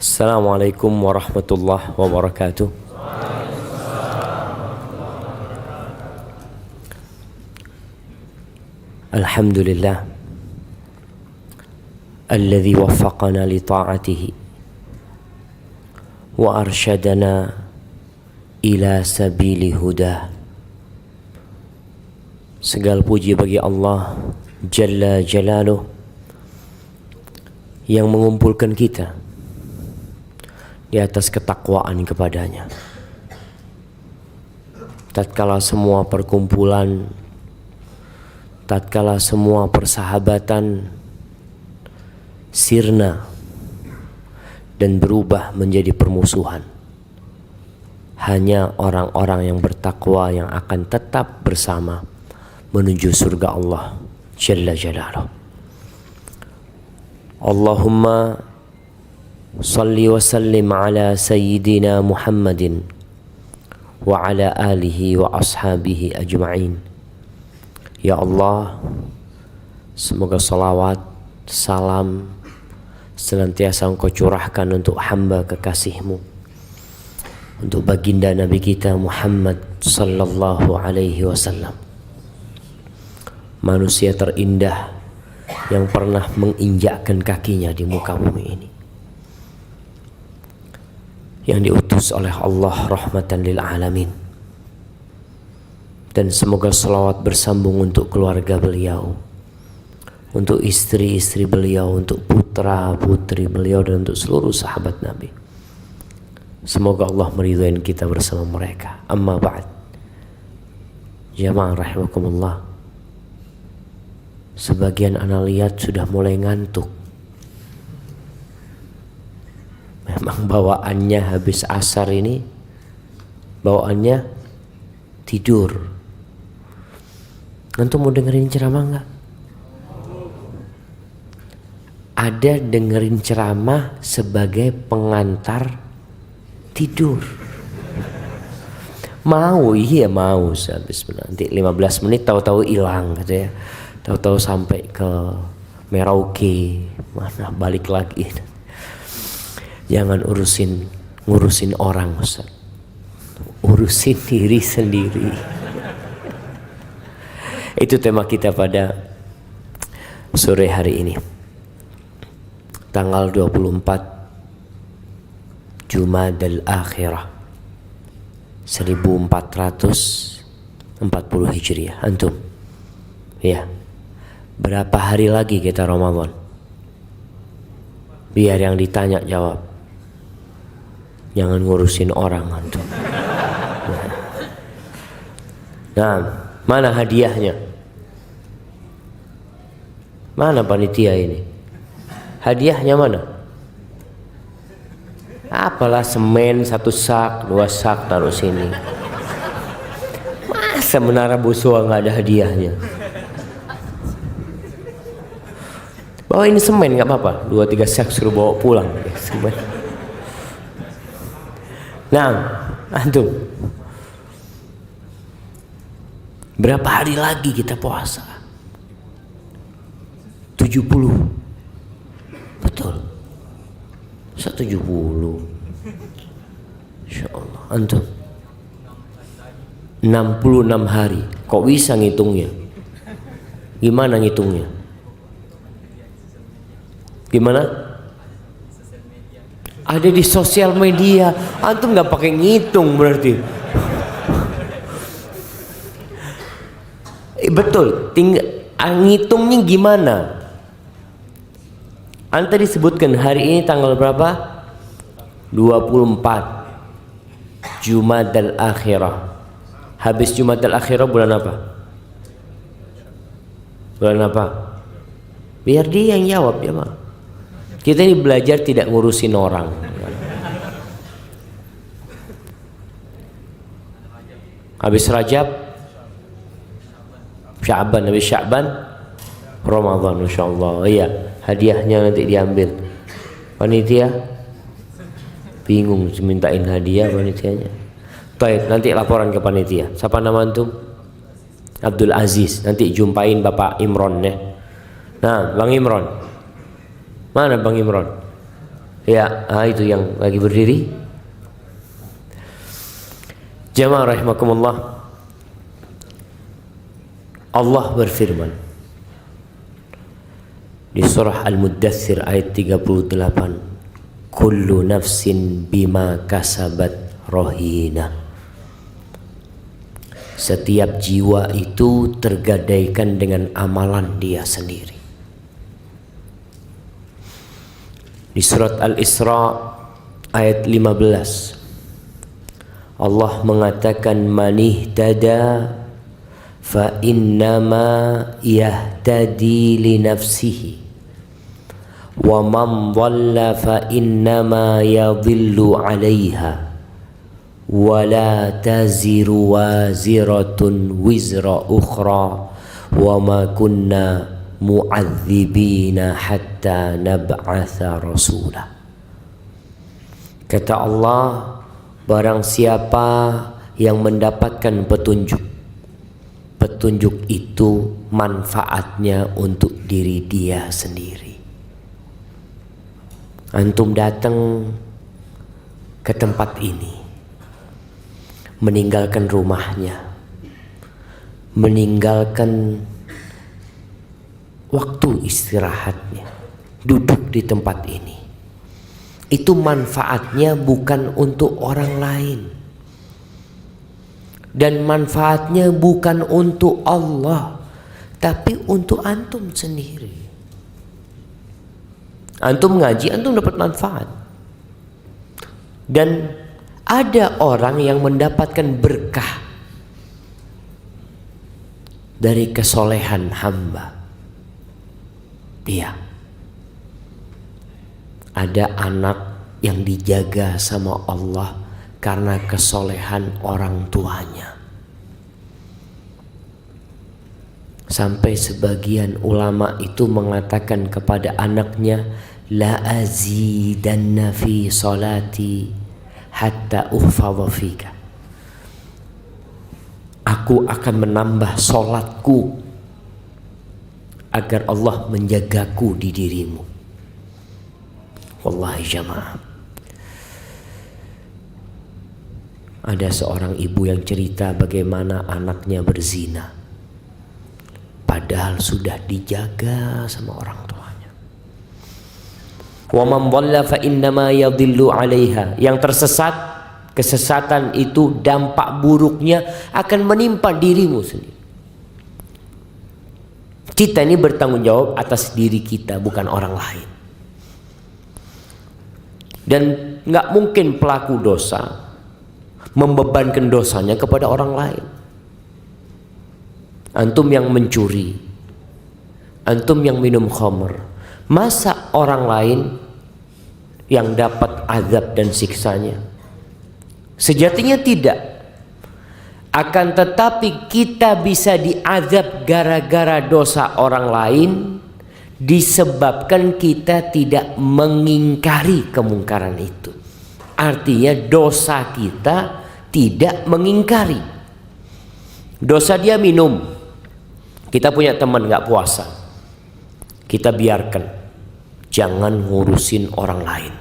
Assalamualaikum warahmatullahi wabarakatuh. Alhamdulillah alladzi waffaqana li ta'atihi wa arsyadana ila sabili huda. Segala puji bagi Allah Jalla Jalaluh yang mengumpulkan kita di atas ketakwaan kepadanya. Tatkala semua perkumpulan, tatkala semua persahabatan sirna dan berubah menjadi permusuhan, hanya orang-orang yang bertakwa yang akan tetap bersama menuju surga Allah Jalla Jalaluh. Allahumma salli wa sallim ala sayyidina Muhammadin wa ala alihi wa ashabihi ajma'in. Ya Allah, semoga salawat, salam senantiasa Engkau curahkan untuk hamba kekasih-Mu, untuk baginda Nabi kita Muhammad sallallahu alaihi wasallam, manusia terindah yang pernah menginjakkan kakinya di muka bumi ini, yang diutus oleh Allah rahmatan lil alamin. Dan semoga selawat bersambung untuk keluarga beliau, untuk istri-istri beliau, untuk putra-putri beliau, dan untuk seluruh sahabat Nabi. Semoga Allah meridhai kita bersama mereka. Amma ba'd. Jamaah rahimakumullah, sebagian anak lihat sudah mulai ngantuk. Memang bawaannya habis asar ini, bawaannya tidur. Antum mau dengerin ceramah enggak? Ada dengerin ceramah sebagai pengantar tidur. Mau, iya mau. Habis nanti 15 menit tahu-tahu hilang gitu ya. Tahu-tahu sampai ke Merauke, mana balik lagi. Jangan ngurusin orang, Ustaz. Urusin diri sendiri. Itu tema kita pada sore hari ini. Tanggal 24 Jumadal Akhirah 1440 Hijriah. Antum? Ya. Berapa hari lagi kita Ramadan? Biar yang ditanya jawab. Jangan ngurusin orang antum. Nah, mana hadiahnya? Mana panitia ini? Hadiahnya mana? Apalah semen 1 sak, 2 sak taruh sini. Masa Menara Busua nggak ada hadiahnya? Bawa ini semen nggak apa-apa, 2-3 sak suruh bawa pulang. Semen. Nah, antum, berapa hari lagi kita puasa? 70. Betul. 170. Insyaallah. Antum 66 hari. Kok bisa ngitungnya? Gimana ngitungnya? Gimana? Ada di sosial media. Antum nggak pakai ngitung berarti. Betul. Ngitungnya gimana? Anda disebutkan hari ini tanggal berapa? 24 Jumadal Akhirah. Habis Jumadal Akhirah bulan apa? Bulan apa? Biar dia yang jawab ya, Pak. Kita ini belajar tidak ngurusin orang. Habis Rajab, Sya'ban, habis Sya'ban, Ramadan, insyaallah. Iya, hadiahnya nanti diambil. Panitia bingung mintain hadiah panitianya. Baik, nanti laporan ke panitia. Siapa nama antum? Abdul Aziz. Nanti jumpain Bapak Imron ya. Nah, Bang Imron. Mana Bang Imron? Ya, itu yang lagi berdiri. Jamaah rahimakumullah. Allah berfirman di surah Al-Muddathir ayat 38, kullu nafsin bima kasabat rahina. Setiap jiwa itu tergadaikan dengan amalan dia sendiri. Di surat Al-Isra ayat 15 Allah mengatakan manihtada fa innama yahtadi li nafsihi wa man dhalla fa innama yadhillu 'alaiha wa la taziru waziratun wizra ukhra wa ma kunna mu'adzibina hatta nab'atha rasula. Kata Allah, barang siapa yang mendapatkan petunjuk, petunjuk itu manfaatnya untuk diri dia sendiri. Antum datang ke tempat ini, meninggalkan rumahnya, meninggalkan waktu istirahatnya, duduk di tempat ini. Itu manfaatnya bukan untuk orang lain. Dan manfaatnya bukan untuk Allah, tapi untuk antum sendiri. Antum ngaji, antum dapat manfaat. Dan ada orang yang mendapatkan berkah dari kesolehan hamba. Iya, ada anak yang dijaga sama Allah karena kesolehan orang tuanya. Sampai sebagian ulama itu mengatakan kepada anaknya, la azidanna fi salati hatta uhfadha fika. Aku akan menambah solatku agar Allah menjagaku di dirimu. Wallahi jamaah, ada seorang ibu yang cerita bagaimana anaknya berzina, padahal sudah dijaga sama orang tuanya. Wa man dhalla fa innama yadhillu 'alaiha. Yang tersesat, kesesatan itu dampak buruknya akan menimpa dirimu sendiri. Kita ini bertanggung jawab atas diri kita, bukan orang lain. Dan nggak mungkin pelaku dosa membebankan dosanya kepada orang lain. Antum yang mencuri, antum yang minum khamr, masa orang lain yang dapat azab dan siksanya? Sejatinya tidak. Akan tetapi kita bisa diazab gara-gara dosa orang lain disebabkan kita tidak mengingkari kemungkaran itu. Artinya dosa kita tidak mengingkari. Dosa dia minum, kita punya teman gak puasa, kita biarkan, jangan ngurusin orang lain.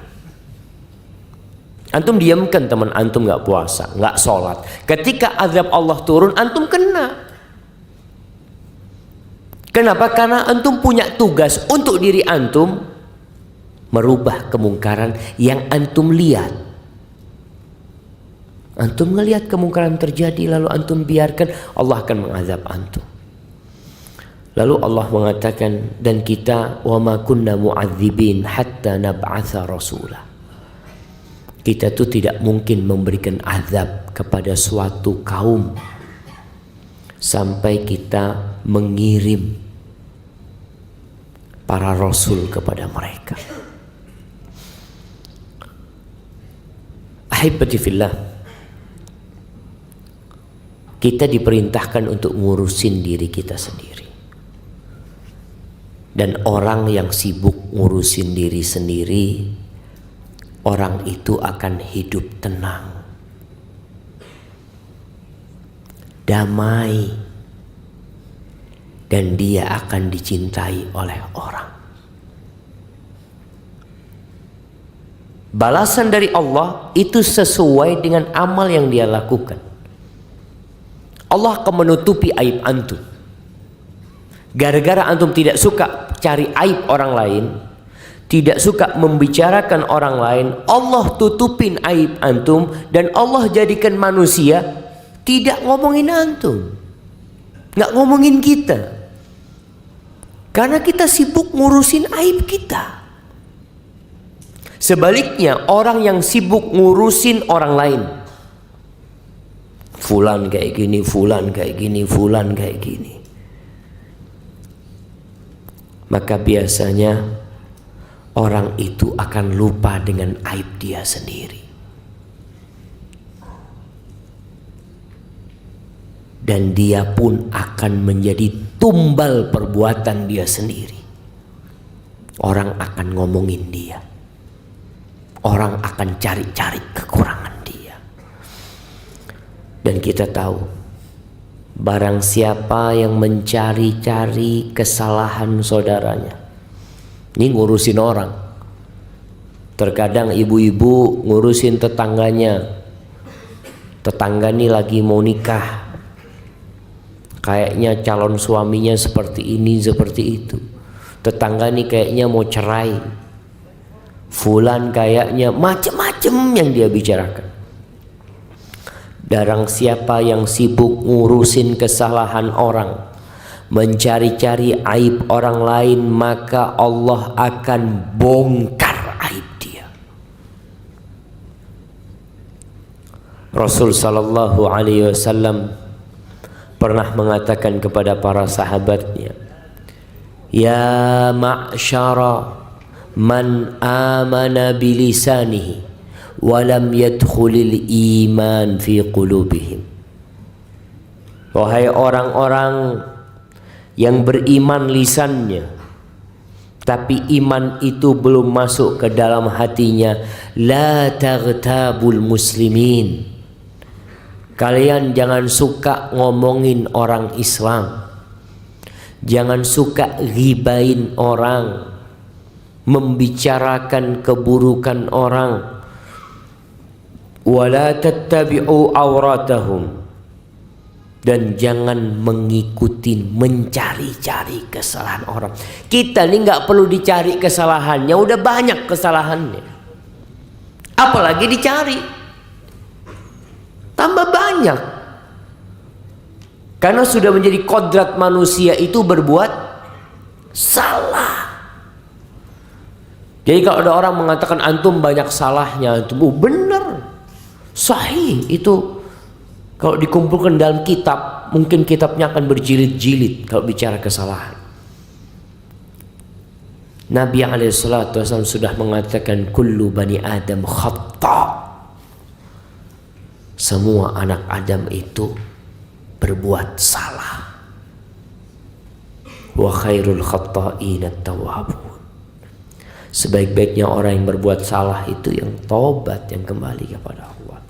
Antum diamkan teman antum gak puasa, gak sholat. Ketika azab Allah turun, antum kena. Kenapa? Karena antum punya tugas untuk diri antum merubah kemungkaran yang antum lihat. Antum ngelihat kemungkaran terjadi lalu antum biarkan, Allah akan mengazab antum. Lalu Allah mengatakan, dan kita wa ma kunna mu'adzibin hatta nab'atha rasulah. Kita tuh tidak mungkin memberikan azab kepada suatu kaum sampai kita mengirim para rasul kepada mereka. Ahibati fillah, kita diperintahkan untuk ngurusin diri kita sendiri. Dan orang yang sibuk ngurusin diri sendiri, orang itu akan hidup tenang, damai, dan dia akan dicintai oleh orang. Balasan dari Allah itu sesuai dengan amal yang dia lakukan. Allah akan menutupi aib antum. Gara-gara antum tidak suka cari aib orang lain, tidak suka membicarakan orang lain, Allah tutupin aib antum dan Allah jadikan manusia tidak ngomongin antum, nggak ngomongin kita, karena kita sibuk ngurusin aib kita. Sebaliknya orang yang sibuk ngurusin orang lain, fulan kayak gini, fulan kayak gini, fulan kayak gini, maka biasanya orang itu akan lupa dengan aib dia sendiri. Dan dia pun akan menjadi tumbal perbuatan dia sendiri. Orang akan ngomongin dia. Orang akan cari-cari kekurangan dia. Dan kita tahu, barang siapa yang mencari-cari kesalahan saudaranya, ini ngurusin orang. Terkadang ibu-ibu ngurusin tetangganya. Tetangga ini lagi mau nikah, kayaknya calon suaminya seperti ini, seperti itu. Tetangga ini kayaknya mau cerai. Fulan kayaknya macam-macam yang dia bicarakan. Barang siapa yang sibuk ngurusin kesalahan orang, mencari-cari aib orang lain, maka Allah akan bongkar aib dia. Rasul sallallahu alaihi wasallam pernah mengatakan kepada para sahabatnya, ya ma'syara man amana bilisanihi walam yadkhulil iman fi qulubihim. Wahai orang-orang yang beriman lisannya tapi iman itu belum masuk ke dalam hatinya, la taghtabul muslimin, kalian jangan suka ngomongin orang Islam, jangan suka ghibain orang, membicarakan keburukan orang. Wala tattabi'u awratahum, dan jangan mengikuti, mencari-cari kesalahan orang. Kita ini nggak perlu dicari kesalahannya, udah banyak kesalahannya, apalagi dicari tambah banyak. Karena sudah menjadi kodrat manusia itu berbuat salah. Jadi kalau ada orang mengatakan antum banyak salahnya, antum benar, sahih itu. Kalau dikumpulkan dalam kitab, mungkin kitabnya akan berjilid-jilid kalau bicara kesalahan. Nabi SAW sudah mengatakan kullu bani Adam khata'. Semua anak Adam itu berbuat salah. Wa khairul khata'in at-tawwabun. Sebaik-baiknya orang yang berbuat salah itu yang taubat, yang kembali kepada Allah.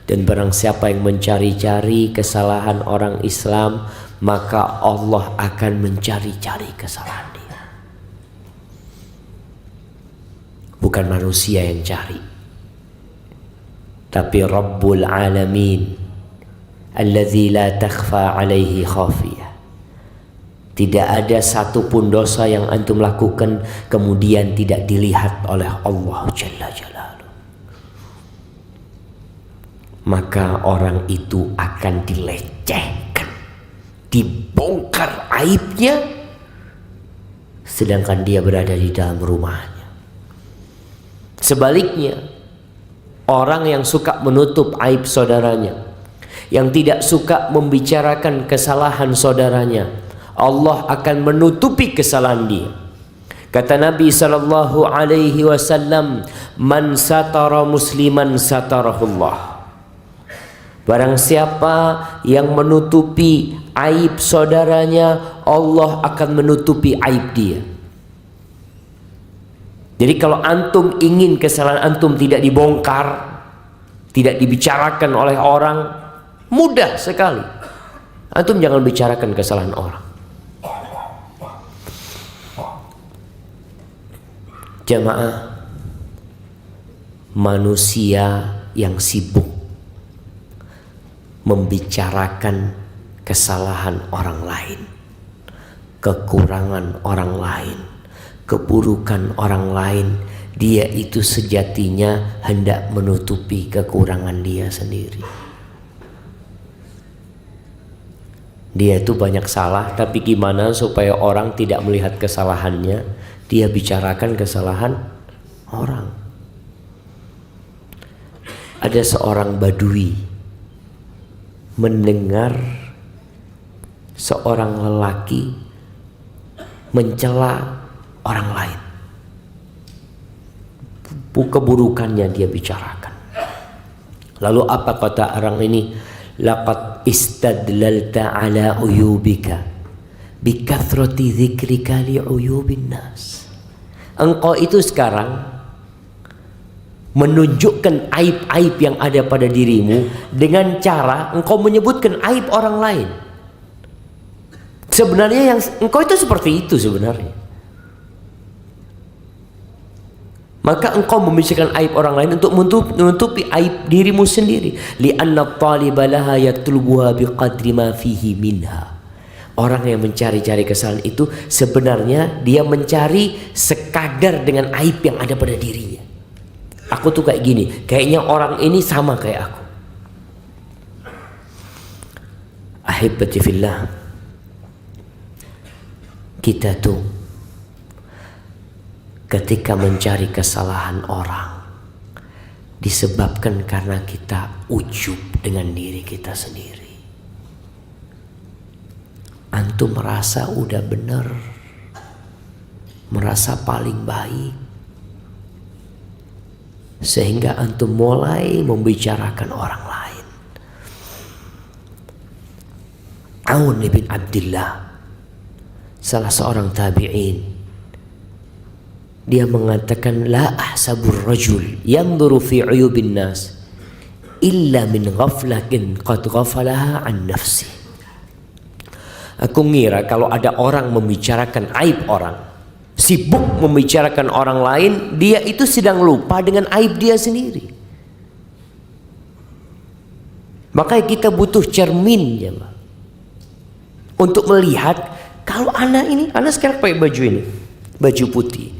Dan barang siapa yang mencari-cari kesalahan orang Islam, maka Allah akan mencari-cari kesalahan dia. Bukan manusia yang cari, tapi Rabbul Alamin alladzi la takhfa alaihi khafiyah. Tidak ada satupun dosa yang antum lakukan kemudian tidak dilihat oleh Allah Jalla Jalaluhu. Maka orang itu akan dilecehkan, dibongkar aibnya, sedangkan dia berada di dalam rumahnya. Sebaliknya, orang yang suka menutup aib saudaranya, yang tidak suka membicarakan kesalahan saudaranya, Allah akan menutupi kesalahan dia. Kata Nabi sallallahu alaihi wasallam, man satara musliman satarahullah. Barang siapa yang menutupi aib saudaranya, Allah akan menutupi aib dia. Jadi kalau antum ingin kesalahan antum tidak dibongkar, tidak dibicarakan oleh orang, mudah sekali. Antum jangan bicarakan kesalahan orang. Jamaah, manusia yang sibuk membicarakan kesalahan orang lain, kekurangan orang lain, keburukan orang lain. Dia itu sejatinya hendak menutupi kekurangan dia sendiri. Dia itu banyak salah, tapi gimana supaya orang tidak melihat kesalahannya? Dia bicarakan kesalahan orang. Ada seorang badui mendengar seorang lelaki mencela orang lain. Keburukannya dia bicarakan. Lalu apa kata orang ini? Laqad istadlalta ala uyubika bikathrati dzikrika li uyubin nas. Engkau itu sekarang menunjukkan aib-aib yang ada pada dirimu dengan cara engkau menyebutkan aib orang lain. Sebenarnya yang engkau itu seperti itu sebenarnya. Maka engkau membicarakan aib orang lain untuk menutupi aib dirimu sendiri. Li'anna taliba laha yatlubuha biqadri ma fihi minha. Orang yang mencari-cari kesalahan itu sebenarnya dia mencari sekadar dengan aib yang ada pada dirinya. Aku tuh kayak gini, kayaknya orang ini sama kayak aku. Ahibbati fillah, kita tuh ketika mencari kesalahan orang disebabkan karena kita ujub dengan diri kita sendiri. Antum merasa udah bener, merasa paling baik, sehingga antum mulai membicarakan orang lain. Aun bin Abdullah, salah seorang tabi'in, dia mengatakan, la ahsabur rajul yanzuru fi uyubin nas illa min ghaflatin qad ghafalaha an nafsi. Aku ngira kalau ada orang membicarakan aib orang, sibuk membicarakan orang lain, dia itu sedang lupa dengan aib dia sendiri. Makanya kita butuh cermin ya, untuk melihat kalau anak sekarang pakai baju ini, baju putih.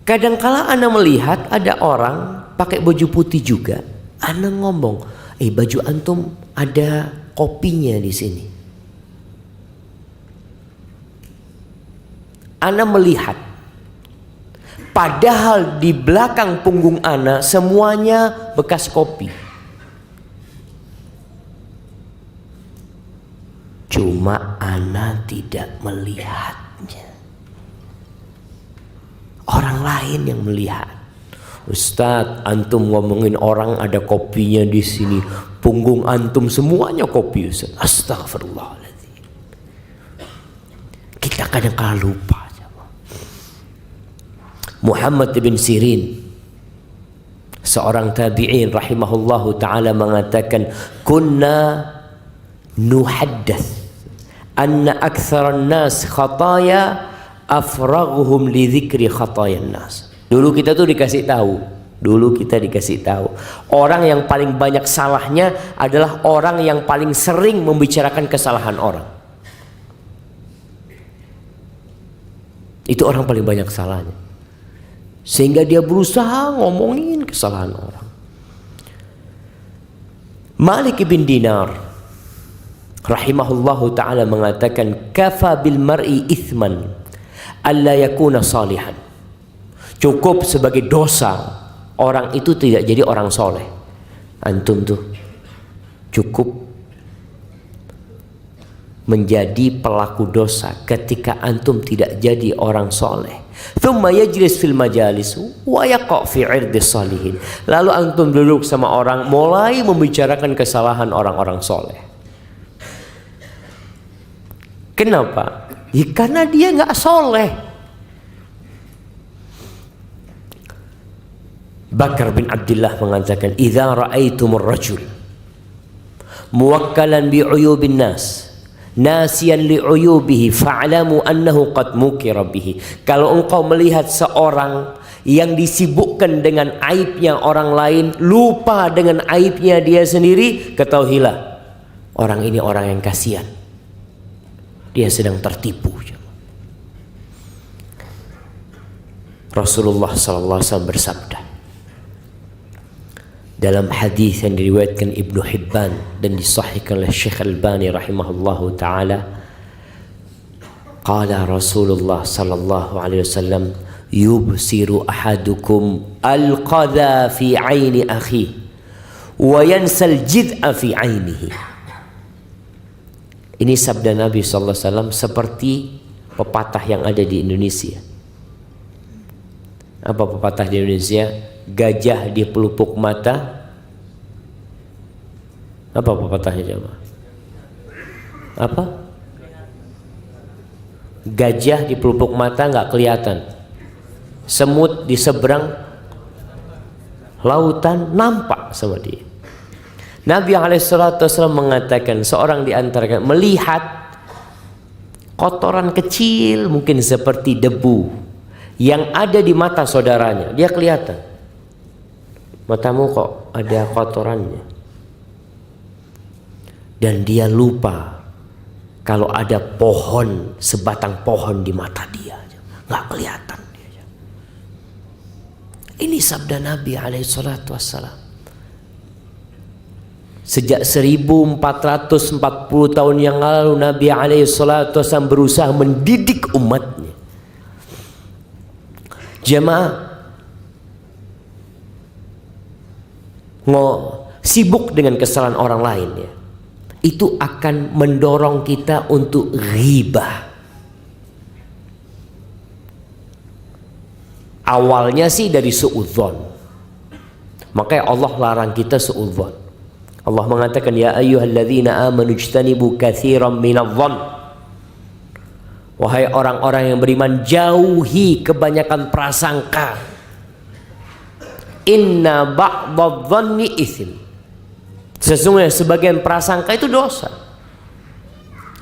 Kadangkala ana melihat ada orang pakai baju putih juga, ana ngomong, baju antum ada kopinya di sini. Ana melihat, padahal di belakang punggung ana semuanya bekas kopi. Cuma ana tidak melihatnya. Orang lain yang melihat. Ustadz, antum ngomongin orang ada kopinya di sini, punggung antum semuanya kopi, Ustaz. Astagfirullahaladzim. Kita kadang-kadang lupa. Muhammad bin Sirin, seorang tabi'in rahimahullahu ta'ala, mengatakan, kunna nuhaddath anna aktsaran nas khataya afraghuhum li dzikri khatayan nas. Dulu kita dikasih tahu, orang yang paling banyak salahnya adalah orang yang paling sering membicarakan kesalahan orang. Itu orang paling banyak salahnya, sehingga dia berusaha ngomongin kesalahan orang. Malik bin Dinar rahimahullahu ta'ala mengatakan, kafa bil mar'i ithman alla yakuna salihan. Cukup sebagai dosa orang itu tidak jadi orang soleh. Antum tuh cukup menjadi pelaku dosa ketika antum tidak jadi orang soleh. Thumma yajlis fil majalis wa yaqa fi 'irdis salihin. Lalu antum duduk sama orang, mulai membicarakan kesalahan orang-orang soleh. Kenapa? Ya, karena dia nggak soleh. Bakar bin Abdullah mengatakan, idza ra'aitumur rajul muwakkalan bi uyubin nas nasiyan li uyubihi fa'lamu annahu qad mukira bihi. Kalau engkau melihat seorang yang disibukkan dengan aibnya orang lain, lupa dengan aibnya dia sendiri, ketahuilah orang ini orang yang kasihan. Dia sedang tertipu. Rasulullah sallallahu alaihi wasallam bersabda dalam hadis yang diriwayatkan Ibnu Hibban dan disahihkan oleh Syekh Albani rahimahullahu taala, qala Rasulullah sallallahu alaihi wasallam, yubsiru ahadukum al-qadha fi aini akhi wa yansal jid'a fi ainihi. Ini sabda Nabi sallallahu alaihi wasallam seperti pepatah yang ada di Indonesia. Apa pepatah di Indonesia? Gajah di pelupuk mata. Apa pepatahnya coba? Apa? Gajah di pelupuk mata nggak kelihatan. Semut di seberang lautan nampak sama dia. Nabi SAW mengatakan seorang di antara kalian melihat kotoran kecil mungkin seperti debu yang ada di mata saudaranya, dia kelihatan. Matamu kok ada kotorannya. Dan dia lupa kalau ada pohon, sebatang pohon di mata dia, nggak kelihatan. Ini sabda Nabi SAW. Sejak 1440 tahun yang lalu Nabi SAW berusaha mendidik umatnya. Jemaah, sibuk dengan kesalahan orang lain ya, itu akan mendorong kita untuk ghibah. Awalnya sih dari suudzon, makanya Allah larang kita suudzon. Allah mengatakan ya ayyuhalladzina amanu ijtanibu katsiran minadh-dhann. Wahai orang-orang yang beriman, jauhi kebanyakan prasangka. Inna ba'dadh-dhanni ithm. Sesungguhnya sebagian prasangka itu dosa.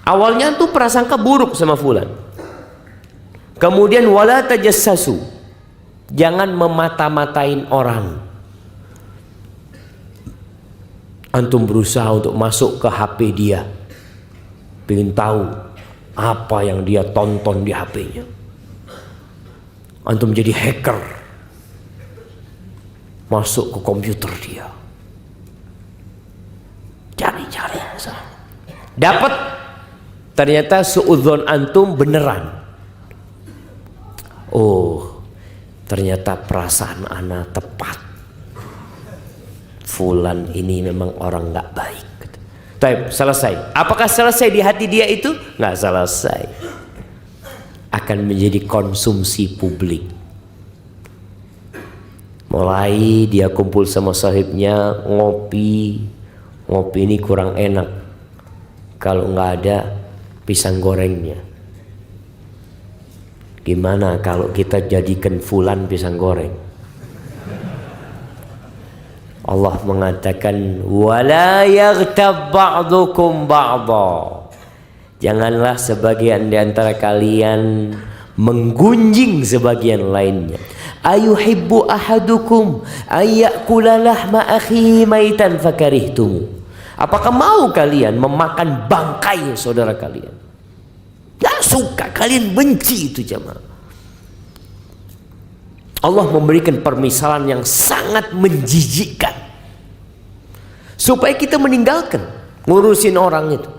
Awalnya tuh prasangka buruk sama fulan. Kemudian wala tajassasu. Jangan memata-matain orang. Antum berusaha untuk masuk ke HP dia, pengen tahu apa yang dia tonton di HP-nya. Antum jadi hacker, masuk ke komputer dia, cari-cari, dapat ternyata suudzon antum beneran. Oh, ternyata perasaan ana tepat. Fulan ini memang orang nggak baik. Taib, selesai. Apakah selesai di hati dia itu? Nggak selesai. Akan menjadi konsumsi publik. Mulai dia kumpul sama sahibnya, ngopi ini kurang enak. Kalau nggak ada pisang gorengnya. Gimana kalau kita jadikan fulan pisang goreng? Allah mengatakan wala yaghtab ba'dukum ba'dha. Janganlah sebagian di antara kalian menggunjing sebagian lainnya. Ayuhibbu ahadukum ayyakula lahma akhihi maitan fakarihtum. Apakah mau kalian memakan bangkai saudara kalian? Tidak suka, kalian benci itu jemaah. Allah memberikan permisalan yang sangat menjijikkan supaya kita meninggalkan ngurusin orang itu.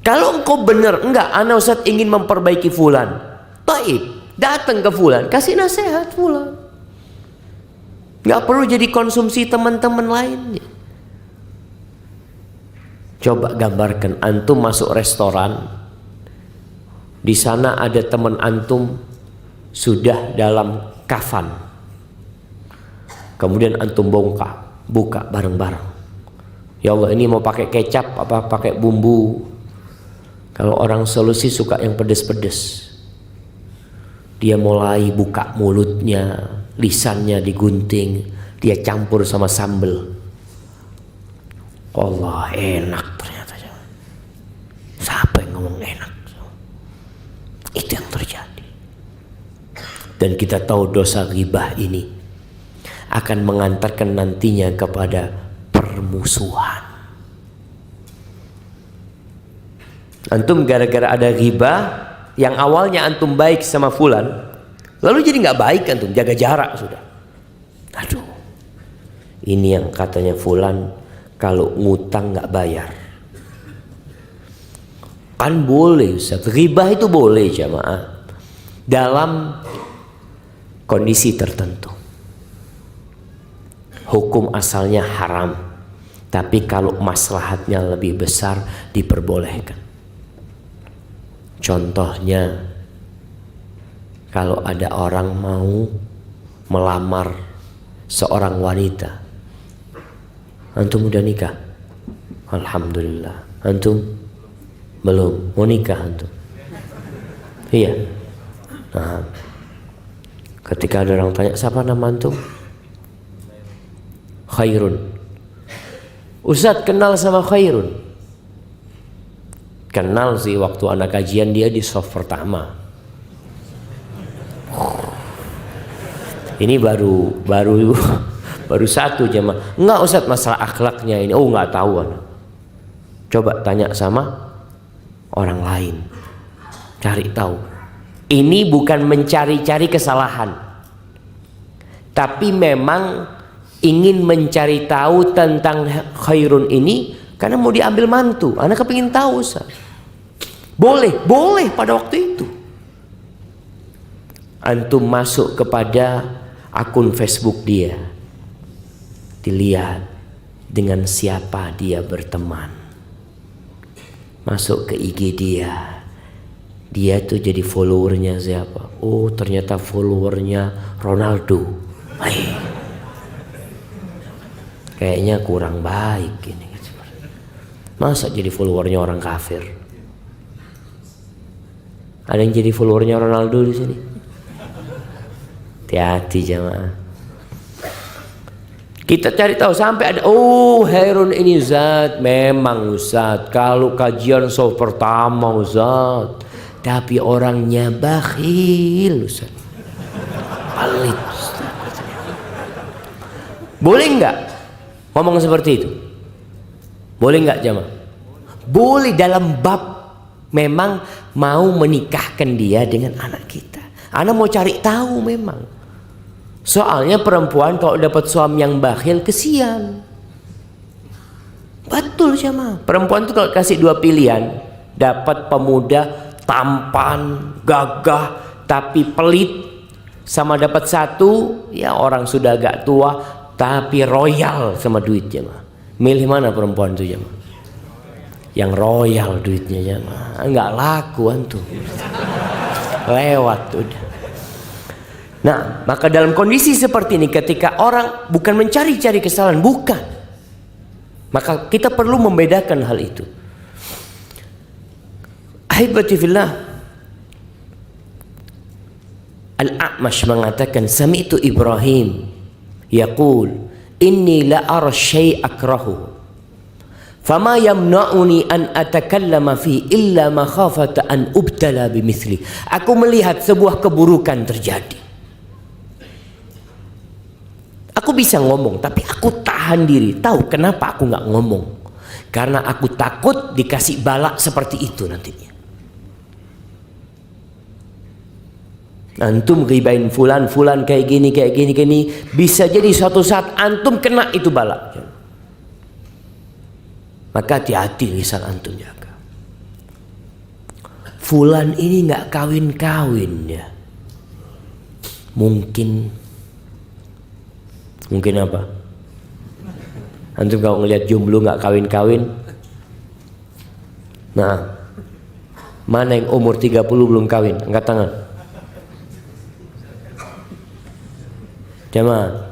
Kalau engkau benar, enggak, ana Ustaz ingin memperbaiki fulan, taib, datang ke fulan, kasih nasihat fulan. Enggak perlu jadi konsumsi teman-teman lainnya. Coba gambarkan antum masuk restoran, di sana ada teman antum sudah dalam kafan, kemudian antum buka bareng-bareng. Ya Allah, ini mau pakai kecap apa pakai bumbu? Kalau orang solusi suka yang pedes-pedes. Dia mulai buka mulutnya, lisannya digunting, dia campur sama sambal. Allah, enak ternyata. Siapa yang ngomong enak? Itu yang terjadi. Dan kita tahu dosa ghibah ini akan mengantarkan nantinya kepada permusuhan. Antum gara-gara ada ghibah, yang awalnya antum baik sama fulan, lalu jadi nggak baik, antum jaga jarak sudah. Aduh, ini yang katanya fulan kalau ngutang nggak bayar. Kan boleh Ustaz, ghibah itu boleh jamaah dalam kondisi tertentu. Hukum asalnya haram, tapi kalau maslahatnya lebih besar diperbolehkan. Contohnya, kalau ada orang mau melamar seorang wanita, antum udah nikah? Alhamdulillah. Antum belum, mau nikah antum? Iya. Nah, ketika ada orang tanya, siapa nama antum? Khairun. Ustaz kenal sama Khairun? Kenal sih, waktu anak kajian dia di soft pertama. Ini baru satu jemaah. Enggak Ustaz, masalah akhlaknya ini. Oh nggak tahu anak. Coba tanya sama orang lain, cari tahu. Ini bukan mencari-cari kesalahan, tapi memang ingin mencari tahu tentang Khairun ini karena mau diambil mantu. Anak kepingin tahu Ustaz. Boleh pada waktu itu. Antum masuk kepada akun Facebook dia, dilihat dengan siapa dia berteman. Masuk ke IG dia tuh jadi followernya siapa? Oh ternyata followernya Ronaldo. Kayaknya kurang baik ini. Masa jadi followernya orang kafir? Ada yang jadi followernya Ronaldo di sini? Hati-hati jamaah. Kita cari tahu sampai ada, oh Khairun ini Ustaz, memang Ustaz kalau kajian soft pertama Ustaz, tapi orangnya bakhil Ustaz, pelit Ustaz. Boleh nggak ngomong seperti itu? Boleh nggak jamaah? Boleh dalam bab memang mau menikahkan dia dengan anak kita. Anak mau cari tahu memang. Soalnya perempuan kalau dapat suami yang bakhil kesian. Betul jamaah. Perempuan tuh kalau kasih dua pilihan, dapat pemuda tampan, gagah, tapi pelit, sama dapat satu, ya orang sudah agak tua, tapi royal sama duit jamaah. Milih mana perempuan tuh jamaah? Yang royal duitnya jamaah. Enggak laku antum. Lewat udah. Nah, maka dalam kondisi seperti ini ketika orang bukan mencari-cari kesalahan, bukan, maka kita perlu membedakan hal itu. Ahibati fillah, Al-A'mash mengatakan, sami'tu Ibrahim yaqul inni la ara syai' akrahu fama yamna'uni an atakallama fi illa makhafata an ubtala bimithli. Aku melihat sebuah keburukan terjadi. Aku bisa ngomong, tapi aku tahan diri. Tahu kenapa aku nggak ngomong? Karena aku takut dikasih balak seperti itu nantinya. Antum ghibain fulan kayak gini, bisa jadi suatu saat antum kena itu balak. Maka hati-hati lisan antum jaga. Fulan ini nggak kawin-kawin ya. Mungkin apa? Antum kalau ngelihat jomblo nggak kawin-kawin, nah, mana yang umur 30 belum kawin? Angkat tangan. Jamaah,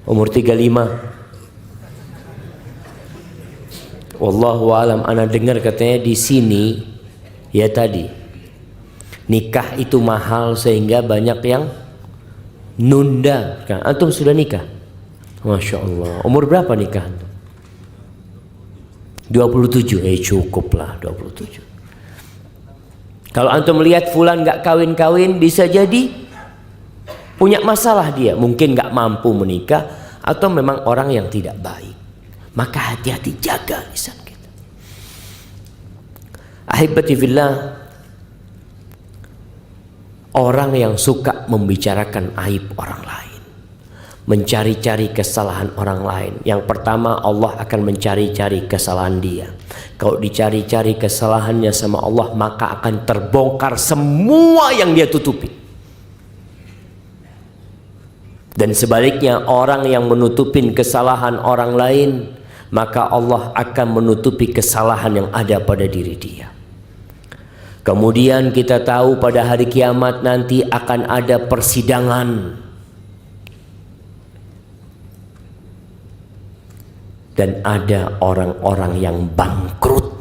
umur 35. Wallahu alam, ana dengar katanya di sini ya tadi nikah itu mahal sehingga banyak yang nunda. Antum sudah nikah? Masya Allah. Umur berapa nikah? 27. Cukup lah 27. Kalau antum melihat fulan nggak kawin-kawin, bisa jadi punya masalah dia, mungkin nggak mampu menikah atau memang orang yang tidak baik. Maka hati-hati, jaga lisan kita. Ahibati fillah, orang yang suka membicarakan aib orang lain, mencari-cari kesalahan orang lain, yang pertama Allah akan mencari-cari kesalahan dia. Kalau dicari-cari kesalahannya sama Allah, maka akan terbongkar semua yang dia tutupi. Dan sebaliknya, orang yang menutupin kesalahan orang lain, maka Allah akan menutupi kesalahan yang ada pada diri dia. Kemudian kita tahu pada hari kiamat nanti akan ada persidangan. Dan ada orang-orang yang bangkrut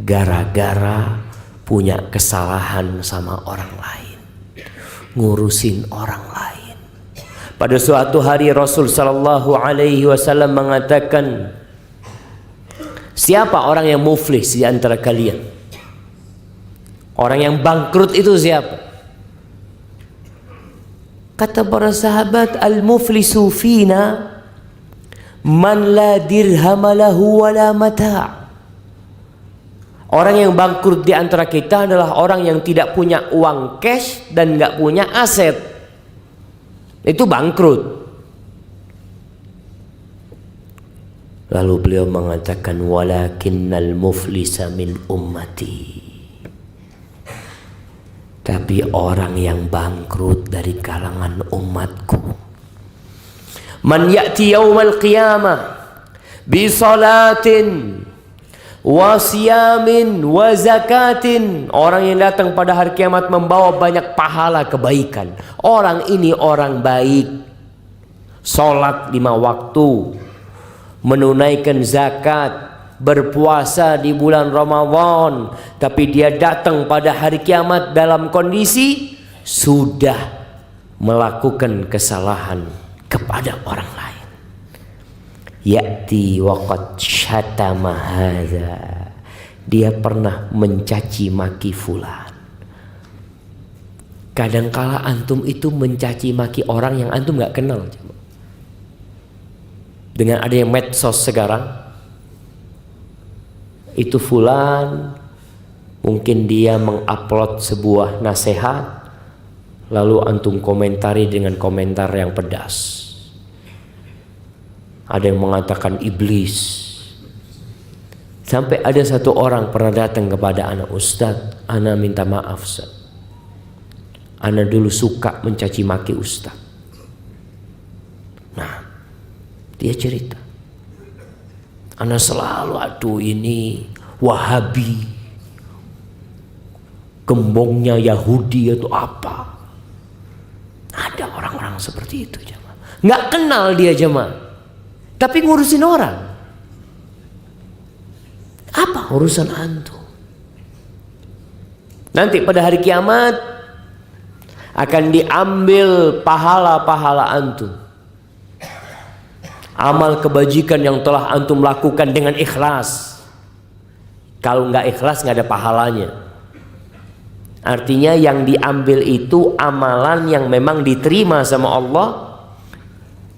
gara-gara punya kesalahan sama orang lain, ngurusin orang lain. Pada suatu hari Rasul sallallahu alaihi wasallam mengatakan, siapa orang yang muflis di antara kalian? Orang yang bangkrut itu siapa? Kata para sahabat, al-muflisu fina man la dirham lahu wala mata'. Orang yang bangkrut di antara kita adalah orang yang tidak punya uang cash dan nggak punya aset. Itu bangkrut. Lalu beliau mengatakan, walakinnal muflisa min ummati. Tapi orang yang bangkrut dari kalangan umatku, man ya'ti yawmal qiyamah bi salatin wa siyamin wa zakatin. Orang yang datang pada hari kiamat membawa banyak pahala kebaikan. Orang ini orang baik, salat 5 waktu, menunaikan zakat, berpuasa di bulan Ramadan, tapi dia datang pada hari kiamat dalam kondisi sudah melakukan kesalahan kepada orang lain. Ya'ti waqad syatama hadza. Dia pernah mencaci maki fulan. Kadangkala antum itu mencaci maki orang yang antum nggak kenal. Dengan adanya medsos sekarang, itu fulan mungkin dia mengupload sebuah nasihat, lalu antum komentari dengan komentar yang pedas. Ada yang mengatakan iblis. Sampai ada satu orang pernah datang kepada anak, Ustadz, ana minta maaf Ustadz, ana dulu suka mencaci maki Ustadz. Nah, dia cerita, ana selalu aduh ini Wahabi, gembongnya Yahudi atau apa. Ada orang-orang seperti itu jemaah. Nggak kenal dia jemaah, tapi ngurusin orang. Apa urusan antum? Nanti pada hari kiamat akan diambil pahala-pahala antum, amal kebajikan yang telah antum lakukan dengan ikhlas. Kalau nggak ikhlas nggak ada pahalanya. Artinya yang diambil itu amalan yang memang diterima sama Allah,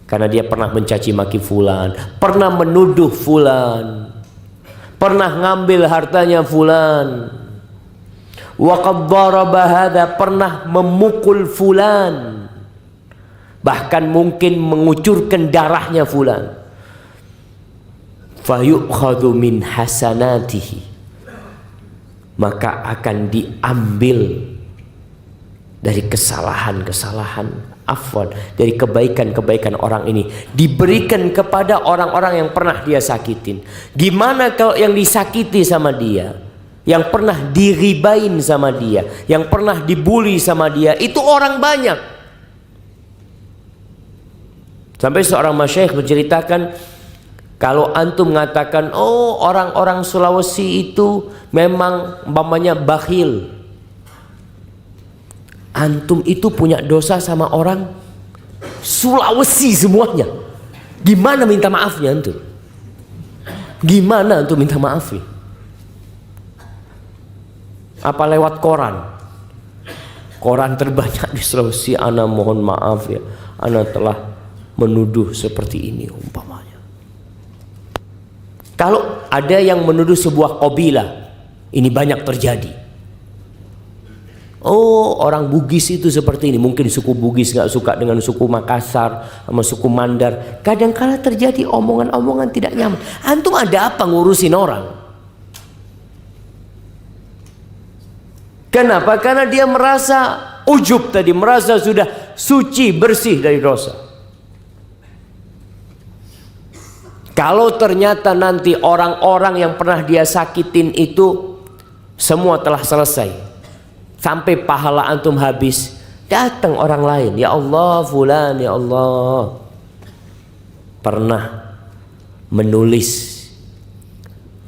karena dia pernah mencaci maki fulan, pernah menuduh fulan, pernah ngambil hartanya fulan, wa qad daraba hadza, pernah memukul fulan, bahkan mungkin mengucurkan darahnya fulan. Fayu'khadhu min hasanatihi, maka akan diambil dari kesalahan-kesalahan, afwan, dari kebaikan-kebaikan orang ini, diberikan kepada orang-orang yang pernah dia sakitin. Gimana kalau yang disakiti sama dia, yang pernah diribain sama dia, yang pernah dibully sama dia, itu orang banyak. Sampai seorang masyayikh menceritakan, kalau antum mengatakan, oh orang-orang Sulawesi itu memang umpamanya bakhil, antum itu punya dosa sama orang Sulawesi semuanya. Gimana minta maafnya antum? Gimana antum minta maafnya? Apa lewat koran? Koran terbanyak di Sulawesi. Ana mohon maaf ya, ana telah menuduh seperti ini umpamanya. Kalau ada yang menuduh sebuah kabilah, ini banyak terjadi. Oh, orang Bugis itu seperti ini. Mungkin suku Bugis nggak suka dengan suku Makassar sama suku Mandar. Kadang-kala terjadi omongan-omongan tidak nyaman. Antum ada apa ngurusin orang? Kenapa? Karena dia merasa ujub tadi, merasa sudah suci, bersih dari dosa. Kalau ternyata nanti orang-orang yang pernah dia sakitin itu semua telah selesai, sampai pahala antum habis, datang orang lain, ya Allah fulan, ya Allah pernah menulis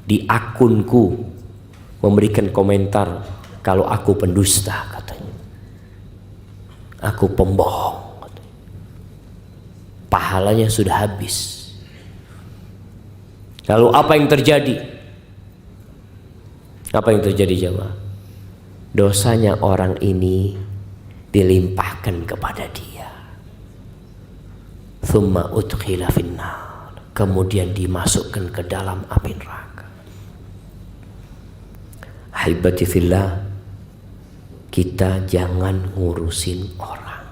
di akunku, memberikan komentar kalau aku pendusta katanya, aku pembohong katanya. Pahalanya sudah habis. Lalu apa yang terjadi? Apa yang terjadi jemaah? Dosanya orang ini dilimpahkan kepada dia. Tsumma udkhila finnar, kemudian dimasukkan ke dalam api neraka. Ahibati fillah, kita jangan ngurusin orang.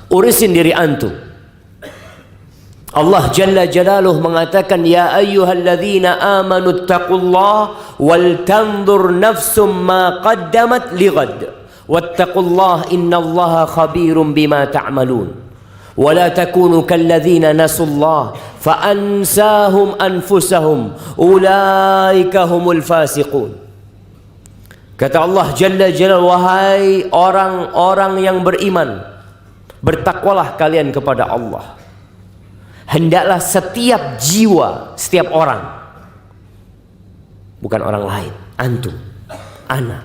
Urusin diri antum. Allah Jalla Jalaluh mengatakan, ya ayyuhalladzina amanu taqullah wal tanzur nafsum ma qaddamat lighad wattaqullah innallaha khabirum bima ta'malun wa la takunu kalladzina nasullah fa ansahum anfusahum ulaika humul fasiqun. Kata Allah Jalla Jalaluh, wahai orang-orang yang beriman, bertakwalah kalian kepada Allah. Hendaklah setiap jiwa, setiap orang, bukan orang lain, antum, ana,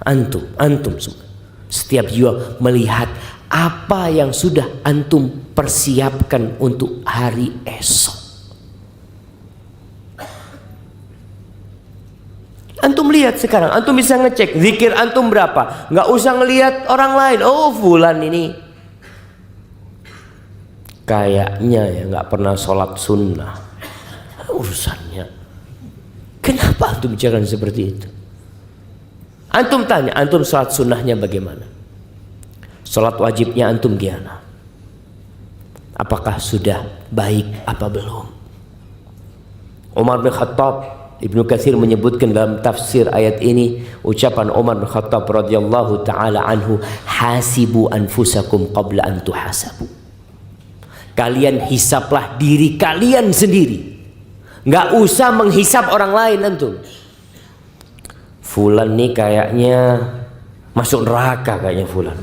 antum semua, setiap jiwa melihat apa yang sudah antum persiapkan untuk hari esok. Antum lihat sekarang, antum bisa ngecek zikir antum berapa, nggak usah ngelihat orang lain. Oh fulan ini kayaknya ya nggak pernah sholat sunnah, urusannya. Kenapa antum bicara seperti itu? Antum tanya, antum sholat sunnahnya bagaimana? Sholat wajibnya antum gimana? Apakah sudah baik apa belum? Umar bin Khattab, Ibnu Katsir menyebutkan dalam tafsir ayat ini, ucapan Umar bin Khattab radhiyallahu taala anhu, hasibu anfusakum qabla an tuhasabu. Kalian hisaplah diri kalian sendiri, nggak usah menghisap orang lain. Fulan nih kayaknya masuk neraka kayaknya fulan.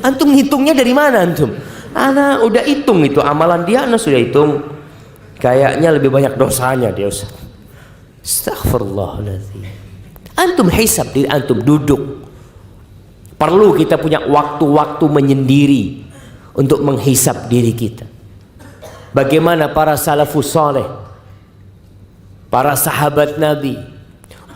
Antum ngitungnya dari mana antum? Ana udah hitung itu amalan dia, ana sudah hitung. Kayaknya lebih banyak dosanya dia, Ustaz. Astaghfirullahaladzim. Antum hisap diri antum, duduk. Perlu kita punya waktu-waktu menyendiri untuk menghisap diri kita. Bagaimana para salafus saleh, para sahabat Nabi.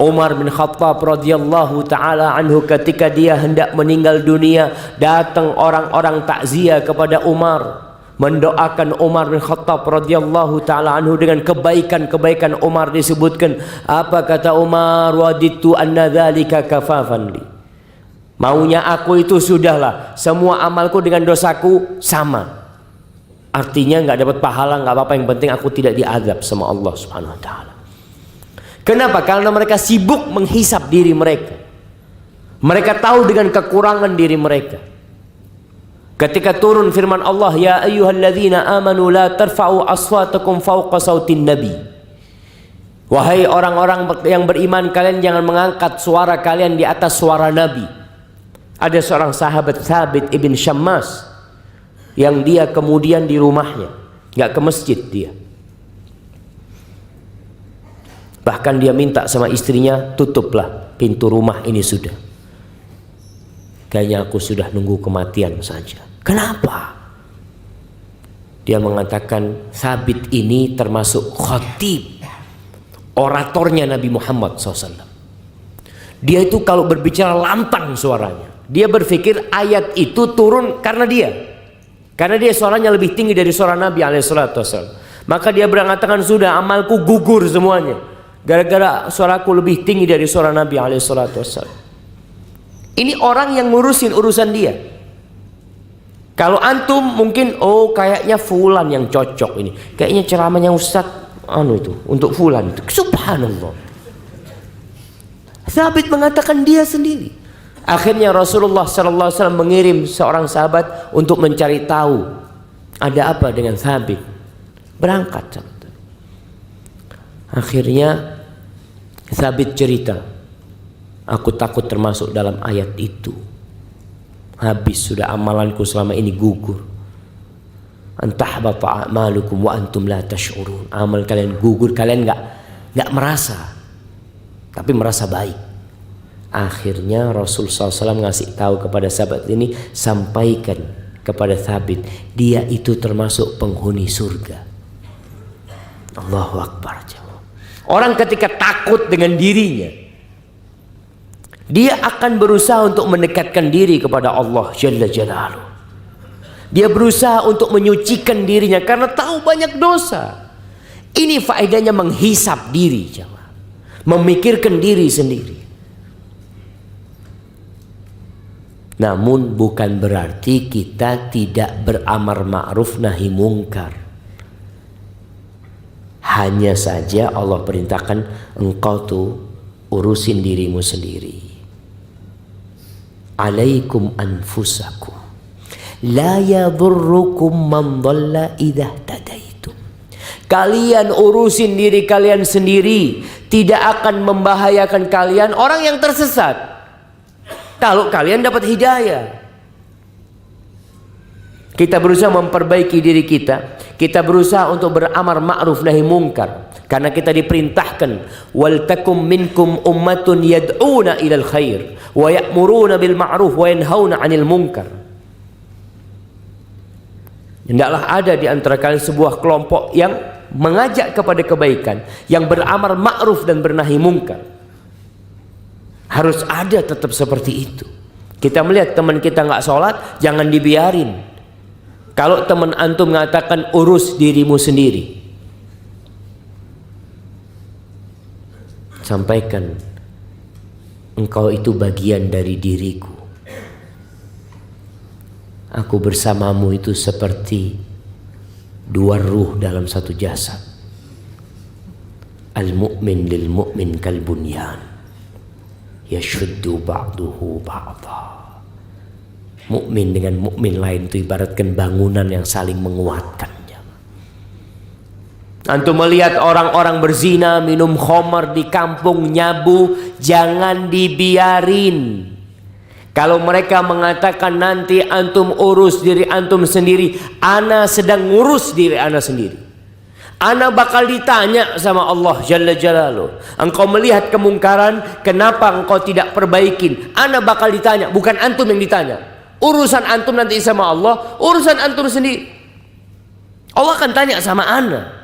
Umar bin Khattab radhiyallahu taala anhu, ketika dia hendak meninggal dunia, datang orang-orang takziah kepada Umar, mendoakan Umar bin Khattab radhiyallahu taala anhu dengan kebaikan-kebaikan Umar disebutkan. Apa kata Umar? Waditu anna dzalika kafafan li. Maunya aku itu sudahlah, semua amalku dengan dosaku sama. Artinya nggak dapat pahala, nggak apa-apa, yang penting aku tidak diazab sama Allah Subhanahu wa taala. Kenapa? Karena mereka sibuk menghisap diri mereka. Mereka tahu dengan kekurangan diri mereka. Ketika turun firman Allah, ya ayyuhalladzina amanu la tarfa'u aswatakum fawqa sautin nabi. Wahai orang-orang yang beriman, kalian jangan mengangkat suara kalian di atas suara Nabi. Ada seorang sahabat, Thabit ibn Syammas, yang dia kemudian di rumahnya, nggak ke masjid dia. Bahkan dia minta sama istrinya, tutuplah pintu rumah ini sudah. Kayaknya aku sudah nunggu kematian saja. Kenapa? Dia mengatakan, Thabit ini termasuk khatib, oratornya Nabi Muhammad SAW. Dia itu kalau berbicara lantang suaranya. Dia berpikir ayat itu turun karena dia. Karena dia suaranya lebih tinggi dari suara Nabi SAW. Maka dia berangkatan, sudah amalku gugur semuanya. Gara-gara suaraku lebih tinggi dari suara Nabi SAW. Ini orang yang ngurusin urusan dia. Kalau antum mungkin, oh kayaknya fulan yang cocok ini. Kayaknya ceramahnya Ustadz itu untuk fulan itu. Subhanallah. Thabit mengatakan dia sendiri. Akhirnya Rasulullah SAW mengirim seorang sahabat untuk mencari tahu ada apa dengan Thabit. Berangkat. Akhirnya Thabit cerita, aku takut termasuk dalam ayat itu. Habis sudah amalanku selama ini gugur. Antahbata a'malukum wa antum la tash'urun. Amal kalian gugur, kalian enggak merasa, tapi merasa baik. Akhirnya Rasul SAW ngasih tahu kepada sahabat ini, sampaikan kepada Thabit, dia itu termasuk penghuni surga. Allahu Akbar. Orang ketika takut dengan dirinya, dia akan berusaha untuk mendekatkan diri kepada Allah Jalla Jalaluh. Dia berusaha untuk menyucikan dirinya karena tahu banyak dosa. Ini faedahnya menghisap diri, memikirkan diri sendiri. Namun bukan berarti kita tidak beramar ma'ruf nahi mungkar. Hanya saja Allah perintahkan engkau tuh urusin dirimu sendiri. Alaikum anfusakum la yadurrukum man dhalla idza tadaitum. Kalian urusin diri kalian sendiri, tidak akan membahayakan kalian orang yang tersesat kalau kalian dapat hidayah. Kita berusaha memperbaiki diri kita. Kita berusaha untuk beramar ma'ruf nahi mungkar. Karena kita diperintahkan, wal takum minkum ummatun yad'una ilal khair wa ya'muruna bil ma'ruf wa yanhauna 'anil munkar. Hendaklah ada di antara kalian sebuah kelompok yang mengajak kepada kebaikan, yang beramar ma'ruf dan bernahi mungkar. Harus ada tetap seperti itu. Kita melihat teman kita nggak sholat, jangan dibiarin. Kalau teman antum mengatakan urus dirimu sendiri, sampaikan, engkau itu bagian dari diriku. Aku bersamamu itu seperti dua ruh dalam satu jasad. Al-mu'min lil mu'min kal bunyan yashuddu ba'duhu ba'dha. Mukmin dengan mukmin lain itu ibaratkan bangunan yang saling menguatkan. Antum melihat orang-orang berzina, minum khamar di kampung, nyabu, jangan dibiarin. Kalau mereka mengatakan nanti antum urus diri antum sendiri, ana sedang ngurus diri ana sendiri. Ana bakal ditanya sama Allah Jalla Jalaluh. Engkau melihat kemungkaran, kenapa engkau tidak perbaikin? Ana bakal ditanya, bukan antum yang ditanya. Urusan antum nanti sama Allah, urusan antum sendiri. Allah akan tanya sama ana.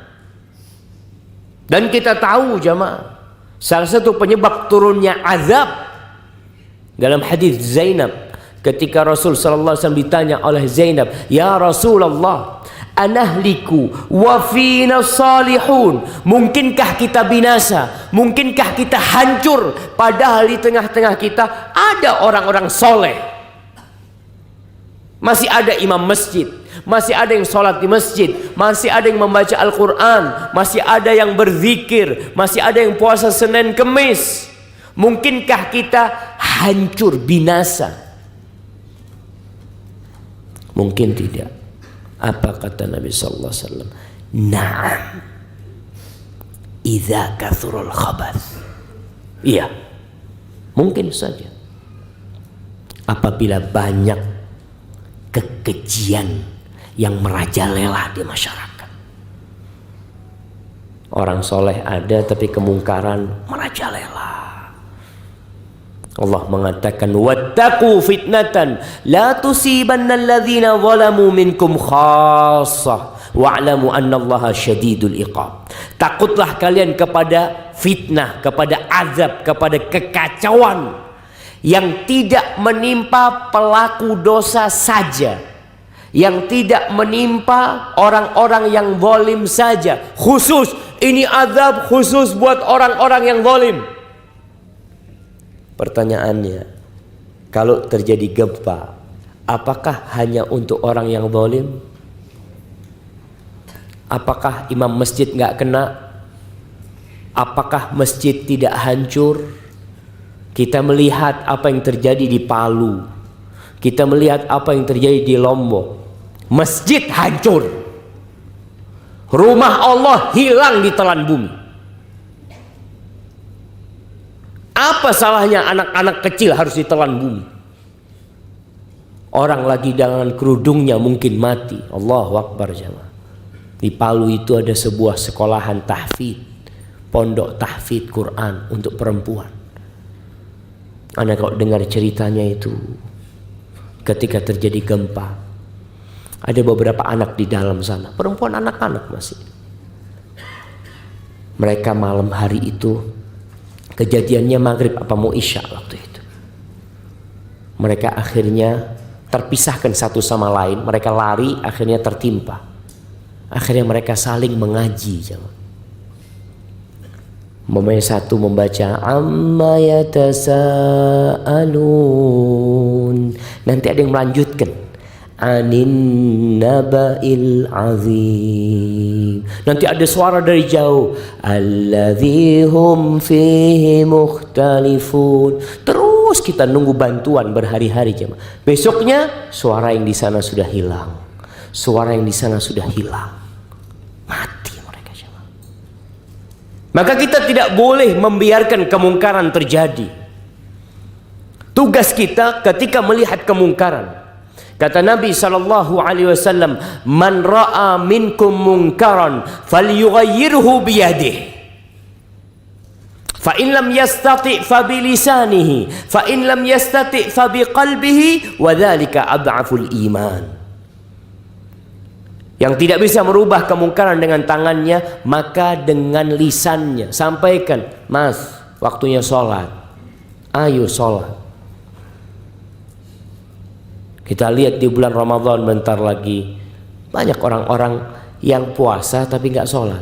Dan kita tahu jamaah, salah satu penyebab turunnya azab dalam hadis Zainab, ketika Rasul sallallahu alaihi wasallam ditanya oleh Zainab, "Ya Rasulullah, anahliku wa fina salihun." Mungkinkah kita binasa? Mungkinkah kita hancur padahal di tengah-tengah kita ada orang-orang soleh? Masih ada imam masjid, masih ada yang sholat di masjid, masih ada yang membaca Al-Quran, masih ada yang berzikir, masih ada yang puasa Senin Kemis. Mungkinkah kita hancur binasa? Mungkin tidak. Apa kata Nabi sallallahu alaihi wasallam? Na'am, idza kathurul khabath. Iya, mungkin saja apabila banyak kekejian yang merajalela di masyarakat. Orang soleh ada tapi kemungkaran merajalela. Allah mengatakan, wattaqu fitnatan la tusibanna alladhina zalamu minkum khassah wa'lamu annallaha syadidul iqab. Takutlah kalian kepada fitnah, kepada azab, kepada kekacauan yang tidak menimpa pelaku dosa saja, yang tidak menimpa orang-orang yang zalim saja. Khusus, ini azab khusus buat orang-orang yang zalim. Pertanyaannya, kalau terjadi gempa, apakah hanya untuk orang yang zalim? Apakah imam masjid nggak kena? Apakah masjid tidak hancur? Kita melihat apa yang terjadi di Palu, kita melihat apa yang terjadi di Lombok. Masjid hancur, rumah Allah hilang di telan bumi. Apa salahnya anak-anak kecil harus ditelan bumi? Orang lagi dengan kerudungnya mungkin mati. Allahu Akbar jemaah. Di Palu itu ada sebuah sekolahan tahfidz, pondok tahfidz Quran untuk perempuan. Anda kalau dengar ceritanya itu, ketika terjadi gempa, ada beberapa anak di dalam sana, perempuan anak-anak masih. Mereka malam hari itu, kejadiannya maghrib apa mau isya waktu itu. Mereka akhirnya terpisahkan satu sama lain, mereka lari, akhirnya tertimpa. Akhirnya mereka saling mengaji. Mamanya satu membaca amma yatasaalun, nanti ada yang melanjutkan anin naba'il azim, nanti ada suara dari jauh alladzi hum fihi mukhtalifun. Terus kita nunggu bantuan berhari-hari jemaah. Besoknya suara yang di sana sudah hilang, suara yang di sana sudah hilang, mati mereka jemaah. Maka kita tidak boleh membiarkan kemungkaran terjadi. Tugas kita ketika melihat kemungkaran, kata Nabi SAW, man ra'a minkum munkaran falyughayyirhu biyadihi, fa in lam yastati' fa bilisanihi, fa in lam yastati' fa biqalbihi, wa dzalika ad'aful iman. Yang tidak bisa merubah kemungkaran dengan tangannya, maka dengan lisannya. Sampaikan, mas, waktunya sholat, ayo sholat. Kita lihat di bulan Ramadan bentar lagi, banyak orang-orang yang puasa tapi nggak sholat.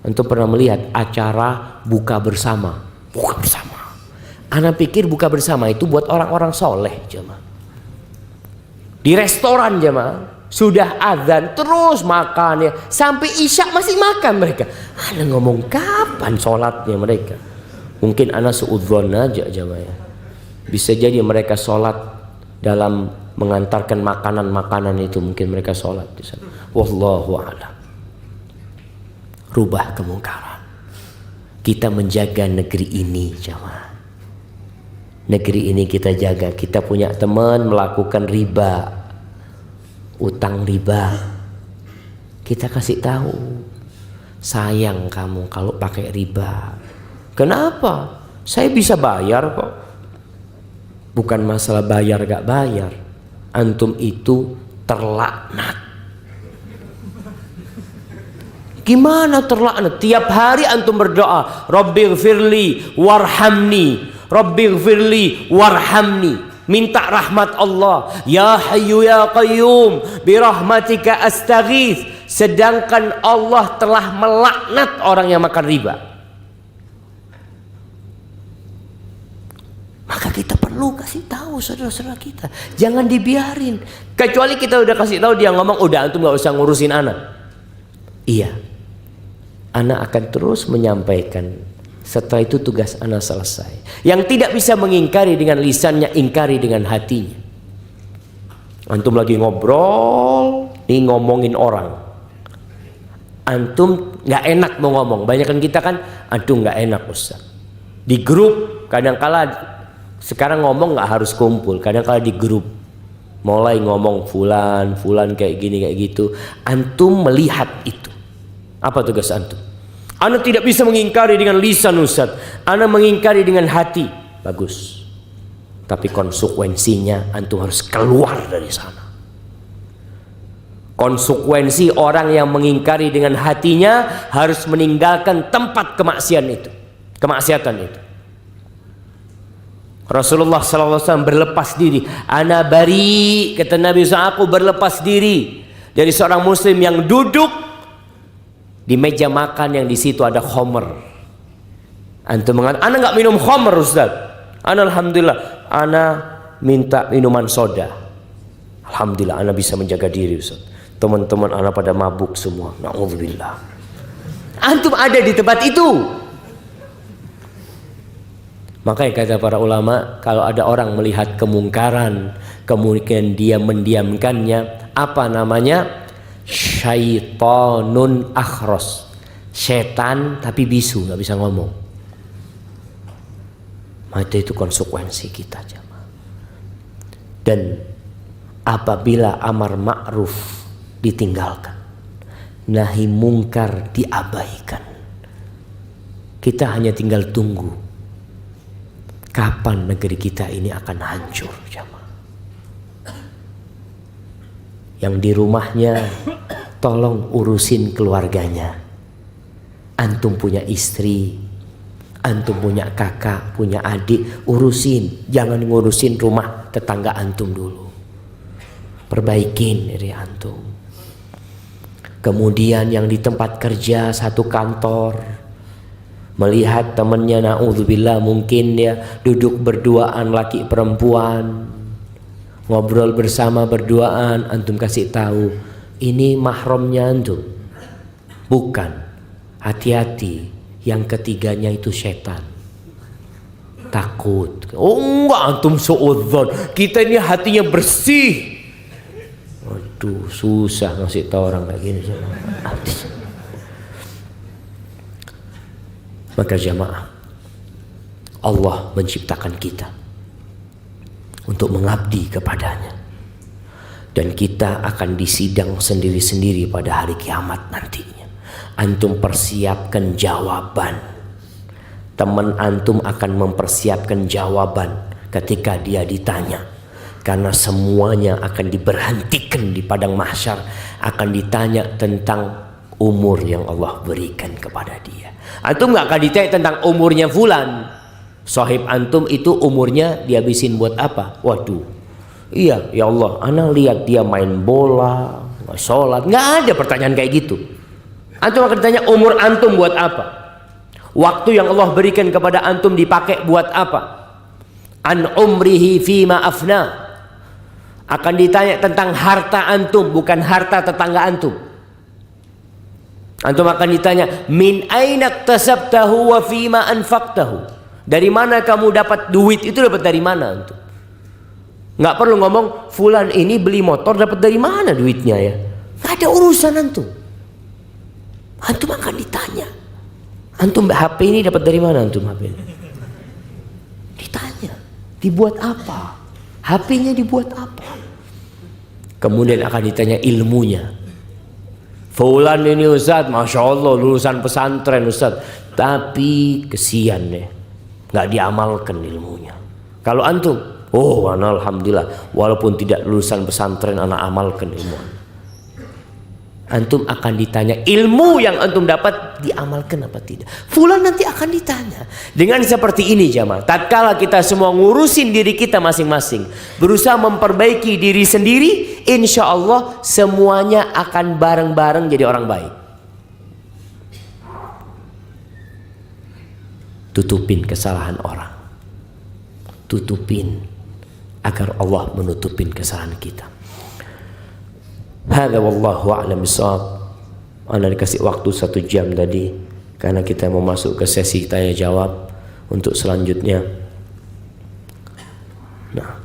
Antum pernah melihat acara buka bersama? Buka bersama. Ana pikir buka bersama itu buat orang-orang soleh jemaah. Di restoran jemaah, sudah azan terus makan ya, sampai isya masih makan mereka. Ana ngomong kapan sholatnya mereka? Mungkin ana suudzon aja jemaah ya. Bisa jadi mereka sholat dalam mengantarkan makanan-makanan itu, mungkin mereka sholat di sana. Wallahu a'lam. Rubah kemungkaran. Kita menjaga negeri ini jemaah. Negeri ini kita jaga. Kita punya teman melakukan riba, utang riba, kita kasih tahu, sayang kamu kalau pakai riba. Kenapa? Saya bisa bayar kok. Bukan masalah bayar gak bayar, antum itu terlaknat. Gimana terlaknat? Tiap hari antum berdoa, Rabbighfirli warhamni, Rabbighfirli warhamni, minta rahmat Allah. Ya Hayyu ya Qayyum birahmatika astaghits. Sedangkan Allah telah melaknat orang yang makan riba. Maka kita perlu kasih tahu saudara-saudara kita, jangan dibiarin. Kecuali kita udah kasih tahu, dia ngomong udah antum gak usah ngurusin anak. Iya, anak akan terus menyampaikan. Setelah itu tugas anak selesai. Yang tidak bisa mengingkari dengan lisannya, ingkari dengan hatinya. Antum lagi ngobrol, nih ngomongin orang, antum nggak enak mau ngomong. Banyakan kita kan, antum nggak enak Ustaz. Di grup kadang-kala, sekarang ngomong nggak harus kumpul, kadang-kala di grup mulai ngomong fulan kayak gini kayak gitu. Antum melihat itu. Apa tugas antum? Anda tidak bisa mengingkari dengan lisan Ustaz, Anda mengingkari dengan hati. Bagus. Tapi konsekuensinya antum harus keluar dari sana. Konsekuensi orang yang mengingkari dengan hatinya harus meninggalkan tempat kemaksiatan itu. Rasulullah SAW berlepas diri. Ana bari, kata Nabi SAW, aku berlepas diri dari seorang muslim yang duduk di meja makan yang di situ ada khamr. Antum mengatakan, ana nggak minum khamr Ustaz. Ana alhamdulillah, ana minta minuman soda. Alhamdulillah, ana bisa menjaga diri Ustaz. Teman-teman ana pada mabuk semua. Na'udzubillah. Antum ada di tempat itu. Makanya kata para ulama, kalau ada orang melihat kemungkaran, kemudian dia mendiamkannya, apa namanya? Syaitonun akhros. Setan tapi bisu, nggak bisa ngomong. Maka itu konsekuensi kita, jemaah. Dan apabila amar ma'ruf ditinggalkan, nahi mungkar diabaikan, kita hanya tinggal tunggu kapan negeri kita ini akan hancur, jemaah. Yang di rumahnya tolong urusin keluarganya. Antum punya istri, antum punya kakak, punya adik, urusin. Jangan ngurusin rumah tetangga antum dulu. Perbaikin diri antum. Kemudian yang di tempat kerja satu kantor, melihat temannya, na'udzubillah, mungkin dia duduk berduaan laki perempuan, ngobrol bersama berduaan, antum kasih tahu, ini mahramnya antum. Bukan, hati-hati, yang ketiganya itu setan. Takut. Oh enggak, antum suudzon, kita ini hatinya bersih. Waduh, susah ngasih tahu orang kayak gini. Maka jamaah, Allah menciptakan kita untuk mengabdi kepadanya, dan kita akan disidang sendiri-sendiri pada hari kiamat nantinya. Antum persiapkan jawaban, teman antum akan mempersiapkan jawaban ketika dia ditanya, karena semuanya akan diberhentikan di padang mahsyar, akan ditanya tentang umur yang Allah berikan kepada dia. Antum nggak akan ditanya tentang umurnya fulan. Sahib antum itu umurnya dihabisin buat apa? Waduh, iya ya Allah, ana lihat dia main bola, nggak sholat. Nggak ada pertanyaan kayak gitu. Antum akan ditanya umur antum buat apa? Waktu yang Allah berikan kepada antum dipakai buat apa? An umrihi fima afna. Akan ditanya tentang harta antum, bukan harta tetangga antum. Antum akan ditanya, min aina iktasabtahu wa fima anfaqtahu. Dari mana kamu dapat duit itu, dapat dari mana antum? Nggak perlu ngomong fulan ini beli motor dapat dari mana duitnya ya. Nggak ada urusan antum. Antum akan ditanya. Antum HP ini dapat dari mana antum HP ini? Ditanya. Dibuat apa? HP-nya dibuat apa? Kemudian akan ditanya ilmunya. Fulan ini Ustaz, Masya Allah lulusan pesantren Ustaz, tapi kesian deh, nggak diamalkan ilmunya. Kalau antum, oh alhamdulillah, walaupun tidak lulusan pesantren anak amalkan ilmu. Antum akan ditanya ilmu yang antum dapat diamalkan apa tidak. Fulan nanti akan ditanya. Dengan seperti ini jamaah, tatkala kita semua ngurusin diri kita masing-masing, berusaha memperbaiki diri sendiri, insya Allah semuanya akan bareng-bareng jadi orang baik. Tutupin kesalahan orang, tutupin agar Allah menutupin kesalahan kita. Hadza wallahu a'lam bishawab. Anda dikasih waktu 1 jam tadi karena kita mau masuk ke sesi tanya jawab untuk selanjutnya. Nah,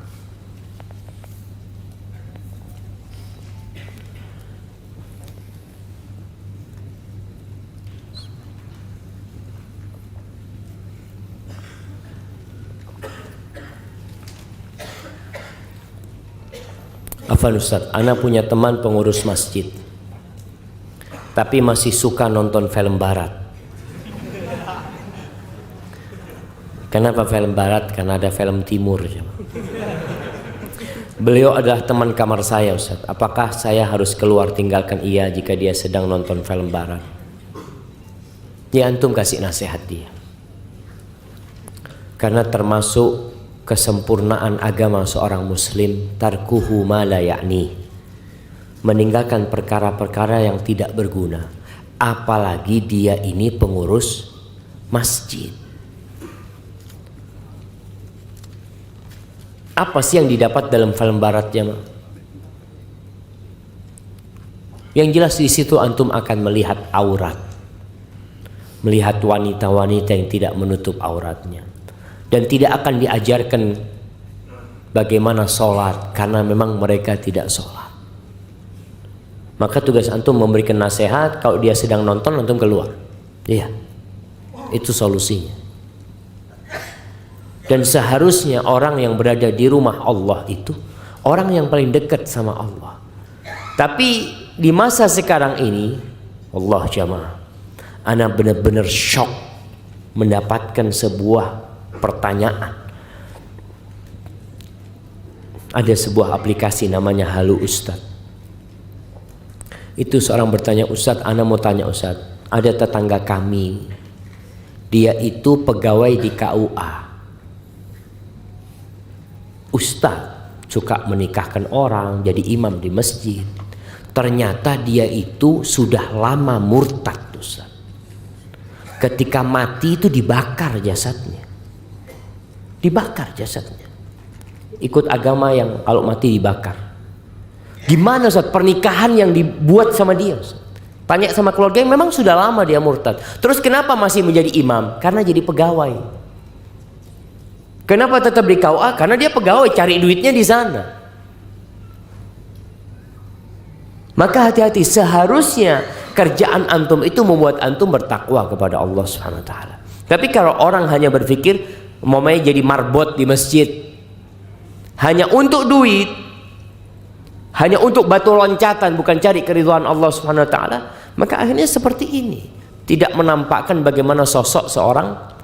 Afwan Ustaz, ana punya teman pengurus masjid, tapi masih suka nonton film barat. Kenapa film barat? Karena ada film timur. Beliau adalah teman kamar saya, Ustaz. Apakah saya harus keluar tinggalkan ia jika dia sedang nonton film barat? Ya, antum kasih nasihat dia. Karena termasuk kesempurnaan agama seorang muslim, tarkuhu ma la ya'ni, meninggalkan perkara-perkara yang tidak berguna. Apalagi dia ini pengurus masjid. Apa sih yang didapat dalam film baratnya? Yang jelas di situ antum akan melihat aurat, melihat wanita-wanita yang tidak menutup auratnya, dan tidak akan diajarkan bagaimana sholat karena memang mereka tidak sholat. Maka tugas antum memberikan nasihat. Kalau dia sedang nonton, antum keluar. Iya, itu solusinya. Dan seharusnya orang yang berada di rumah Allah itu orang yang paling dekat sama Allah. Tapi di masa sekarang ini, Allah jamaah, ana benar-benar shock mendapatkan sebuah pertanyaan. Ada sebuah aplikasi namanya Halo Ustaz. Itu seorang bertanya, Ustaz, ana mau tanya Ustaz, ada tetangga kami, dia itu pegawai di KUA, Ustaz, suka menikahkan orang, jadi imam di masjid. Ternyata dia itu sudah lama murtad, Ustaz. Ketika mati itu dibakar jasadnya. Dibakar jasadnya. Ikut agama yang kalau mati dibakar. Gimana, Ustaz, pernikahan yang dibuat sama dia, Ustaz? Tanya sama keluarga yang memang sudah lama dia murtad. Terus kenapa masih menjadi imam? Karena jadi pegawai. Kenapa tetap di KUA? Karena dia pegawai, cari duitnya di sana. Maka hati-hati, seharusnya kerjaan antum itu membuat antum bertakwa kepada Allah Subhanahu wa taala. Tapi kalau orang hanya berpikir umpamanya jadi marbot di masjid, hanya untuk duit, hanya untuk batu loncatan, bukan cari keridhaan Allah Subhanahu wa taala, maka akhirnya seperti ini. Tidak menampakkan bagaimana sosok seorang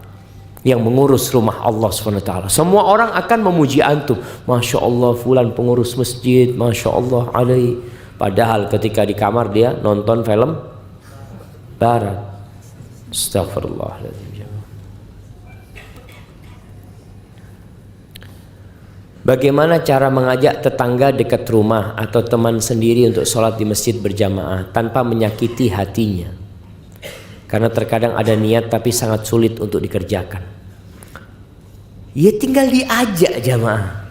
yang mengurus rumah Allah SWT. Semua orang akan memuji antum, Masya Allah fulan pengurus masjid, Masya Allah alaihi. Padahal ketika di kamar dia nonton film barat. Astagfirullahaladzim. Bagaimana cara mengajak tetangga dekat rumah atau teman sendiri untuk sholat di masjid berjamaah tanpa menyakiti hatinya? Karena terkadang ada niat tapi sangat sulit untuk dikerjakan. Ya tinggal diajak jamaah.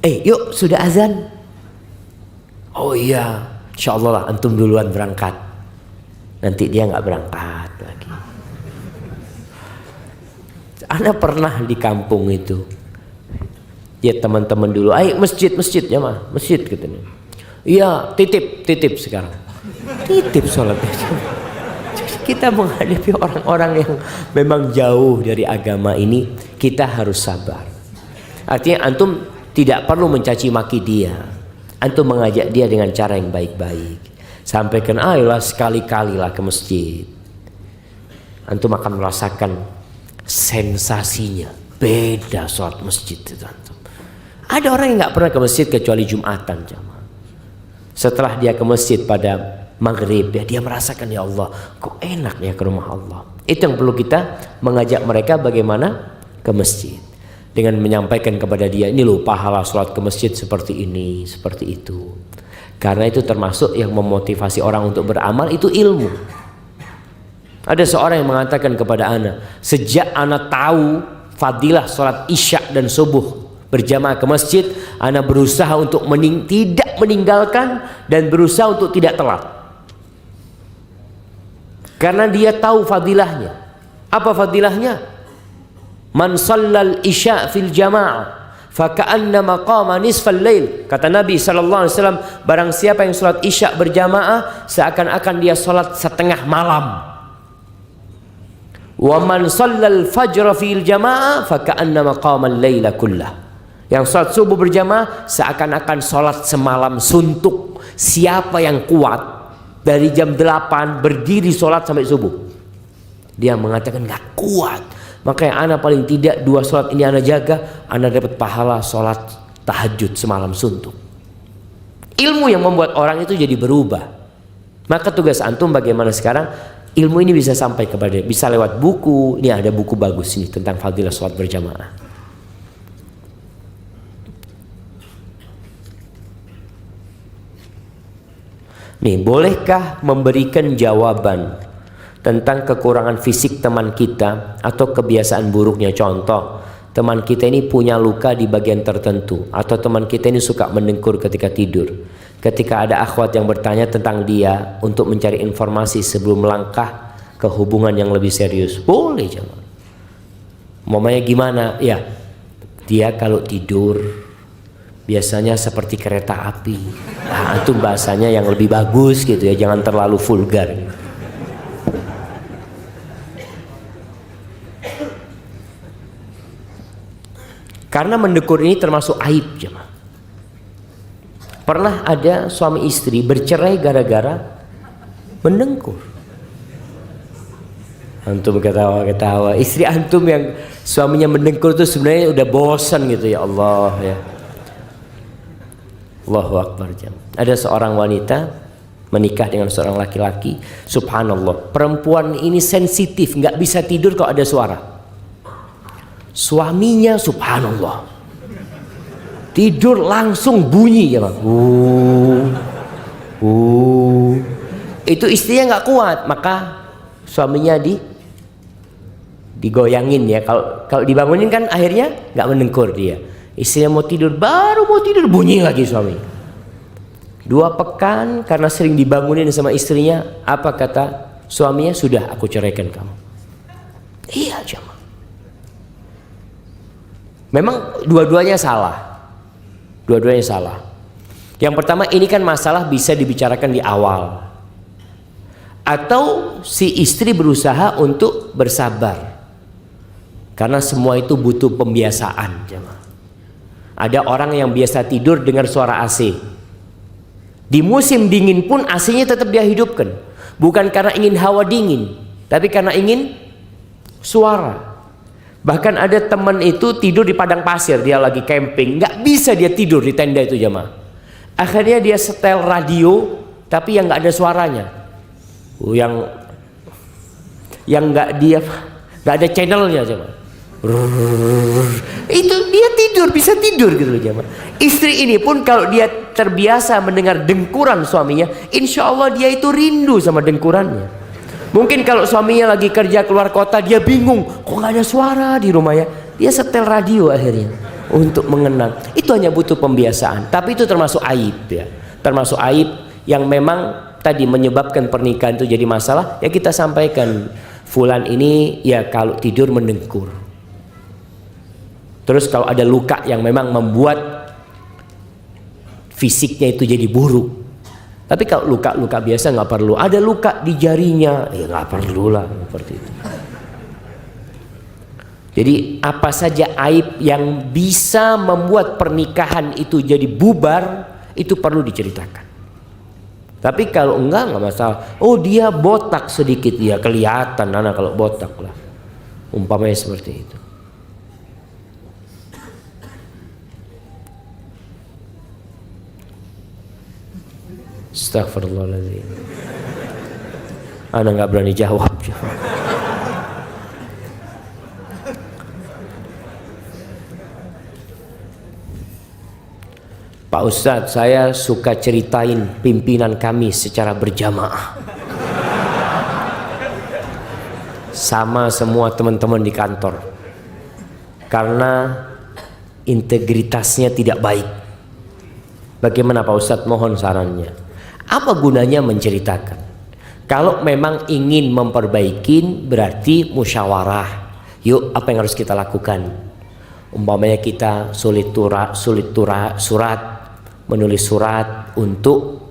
Yuk sudah azan. Oh iya, insya Allah lah antum duluan berangkat. Nanti dia nggak berangkat lagi. Ana pernah di kampung itu. Ya teman-teman dulu, ayo masjid jamaah, masjid katanya. Iya, titip sekarang. Titip sholatnya. Kita menghadapi orang-orang yang memang jauh dari agama ini, kita harus sabar. Artinya antum tidak perlu mencaci maki dia. Antum mengajak dia dengan cara yang baik-baik. Sampaikan, ayolah sekali-kalilah ke masjid. Antum akan merasakan sensasinya. Beda sholat masjid itu antum. Ada orang yang nggak pernah ke masjid kecuali Jumatan jamaah. Setelah dia ke masjid pada maghrib, dia merasakan, ya Allah, kok enak ya ke rumah Allah. Itu yang perlu kita mengajak mereka bagaimana ke masjid, dengan menyampaikan kepada dia, ini loh pahala sholat ke masjid seperti ini, seperti itu. Karena itu termasuk yang memotivasi orang untuk beramal, itu ilmu. Ada seorang yang mengatakan kepada ana, sejak ana tahu fadilah sholat isya dan subuh berjamaah ke masjid, ana berusaha untuk tidak meninggalkan dan berusaha untuk tidak telat. Karena dia tahu fadilahnya. Apa fadilahnya? Man shallal isya fil jamaah faka'annama qama nisfal lail. Kata Nabi sallallahu alaihi wasallam, barang siapa yang salat isya berjamaah seakan-akan dia salat setengah malam. Wa man shallal fajr fil jamaah faka'annama qama al-laila kullah. Yang salat subuh berjamaah seakan-akan salat semalam suntuk. Siapa yang kuat dari jam 8 berdiri sholat sampai subuh? Dia mengatakan nggak kuat. Makanya ana paling tidak 2 sholat ini ana jaga, ana dapat pahala sholat tahajud semalam suntuk. Ilmu yang membuat orang itu jadi berubah. Maka tugas antum bagaimana sekarang ilmu ini bisa sampai kepada, bisa lewat buku. Ini ada buku bagus nih tentang fadilah sholat berjamaah. Nih, bolehkah memberikan jawaban tentang kekurangan fisik teman kita atau kebiasaan buruknya? Contoh, teman kita ini punya luka di bagian tertentu, atau teman kita ini suka mendengkur ketika tidur. Ketika ada akhwat yang bertanya tentang dia untuk mencari informasi sebelum melangkah ke hubungan yang lebih serius, boleh jemaah. Momanya gimana? Ya, dia kalau tidur biasanya seperti kereta api. Nah, itu bahasanya yang lebih bagus gitu ya, jangan terlalu vulgar. Karena mendengkur ini termasuk aib jemaah. Pernah ada suami istri bercerai gara-gara mendengkur. Antum ketawa-ketawa. Istri antum yang suaminya mendengkur itu sebenarnya udah bosan gitu, ya Allah ya. Allahu Akbar jemaah. Ada seorang wanita menikah dengan seorang laki-laki. Subhanallah, perempuan ini sensitif, nggak bisa tidur kalau ada suara. Suaminya subhanallah tidur langsung bunyi ya bang. Itu istrinya nggak kuat, maka suaminya digoyangin ya. Kalau dibangunin kan akhirnya nggak mendengkur dia. Istrinya mau tidur, baru mau tidur bunyi lagi suami. 2 pekan karena sering dibangunin sama istrinya, apa kata suaminya? Sudah, aku ceraikan kamu. Iya jemaah. Memang dua-duanya salah. Dua-duanya salah. Yang pertama, ini kan masalah bisa dibicarakan di awal. Atau si istri berusaha untuk bersabar. Karena semua itu butuh pembiasaan jemaah. Ada orang yang biasa tidur dengar suara AC. Di musim dingin pun AC-nya tetap dia hidupkan. Bukan karena ingin hawa dingin, tapi karena ingin suara. Bahkan ada teman itu tidur di padang pasir, dia lagi camping, nggak bisa dia tidur di tenda itu jemaah. Akhirnya dia setel radio, tapi yang nggak ada suaranya, yang nggak ada channelnya jemaah. Itu dia tidur, bisa tidur gitu loh jemaah. Istri ini pun kalau dia terbiasa mendengar dengkuran suaminya, insya Allah dia itu rindu sama dengkurannya. Mungkin kalau suaminya lagi kerja keluar kota, dia bingung, kok nggak ada suara di rumahnya. Dia setel radio akhirnya untuk mengenang. Itu hanya butuh pembiasaan. Tapi itu termasuk aib ya. Termasuk aib yang memang tadi menyebabkan pernikahan itu jadi masalah. Ya kita sampaikan, fulan ini ya kalau tidur mendengkur. Terus kalau ada luka yang memang membuat fisiknya itu jadi buruk. Tapi kalau luka-luka biasa nggak perlu. Ada luka di jarinya, ya nggak perlu lah seperti itu. Jadi apa saja aib yang bisa membuat pernikahan itu jadi bubar, itu perlu diceritakan. Tapi kalau enggak masalah. Oh dia botak sedikit, ya kelihatan anak kalau botak lah. Umpamanya seperti itu. Astagfirullahaladzim. Ana nggak berani jawab. Pak Ustadz, saya suka ceritain pimpinan kami secara berjamaah sama semua teman-teman di kantor karena integritasnya tidak baik. Bagaimana Pak Ustadz? Mohon sarannya. Apa gunanya menceritakan? Kalau memang ingin memperbaiki, berarti musyawarah. Yuk, apa yang harus kita lakukan? Umpamanya kita sulit surat, menulis surat untuk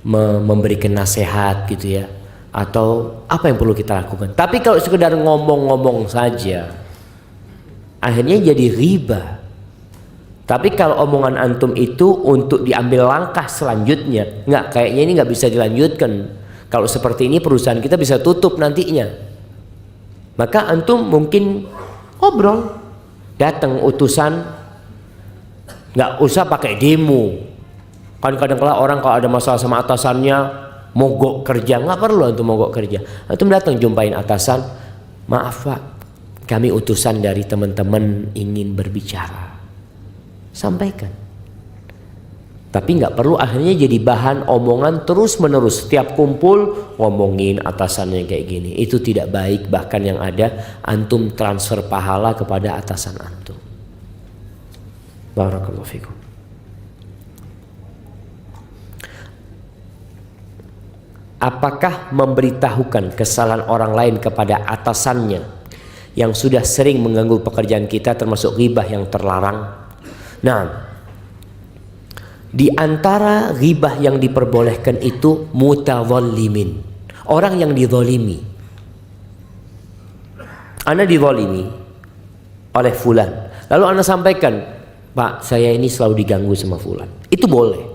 memberikan nasihat gitu ya. Atau apa yang perlu kita lakukan? Tapi kalau sekedar ngomong-ngomong saja, akhirnya jadi riba. Tapi kalau omongan antum itu untuk diambil langkah selanjutnya, kayaknya ini nggak bisa dilanjutkan. Kalau seperti ini perusahaan kita bisa tutup nantinya. Maka antum mungkin ngobrol, datang utusan Nggak usah pakai demo. Kan kadang-kala orang kalau ada masalah sama atasannya mogok kerja, nggak perlu untuk mogok kerja. Antum datang jumpain atasan, maaf Pak, kami utusan dari teman-teman ingin berbicara. Sampaikan. Tapi nggak perlu akhirnya jadi bahan omongan terus menerus. Setiap kumpul ngomongin atasannya kayak gini. Itu tidak baik, bahkan yang ada antum transfer pahala kepada atasan antum. Barakallahu fikum. Apakah memberitahukan kesalahan orang lain kepada atasannya yang sudah sering mengganggu pekerjaan kita termasuk ghibah yang terlarang? Nah, di antara ghibah yang diperbolehkan itu mutadzallimin, orang yang dizalimi. Anda dizalimi oleh fulan, lalu Anda sampaikan, Pak, saya ini selalu diganggu sama fulan. Itu boleh.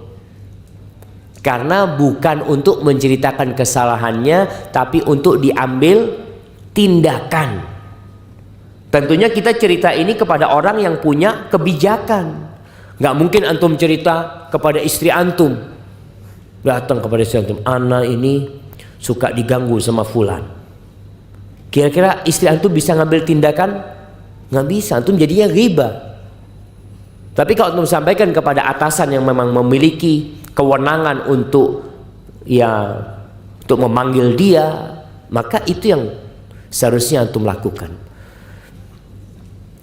Karena bukan untuk menceritakan kesalahannya, tapi untuk diambil tindakan. Tentunya kita cerita ini kepada orang yang punya kebijakan. Nggak mungkin antum cerita kepada istri antum. Datang kepada istri antum, ana ini suka diganggu sama fulan. Kira-kira istri antum bisa ngambil tindakan? Nggak bisa, antum jadinya ghibah. Tapi kalau antum sampaikan kepada atasan yang memang memiliki kewenangan untuk memanggil dia, maka itu yang seharusnya antum lakukan.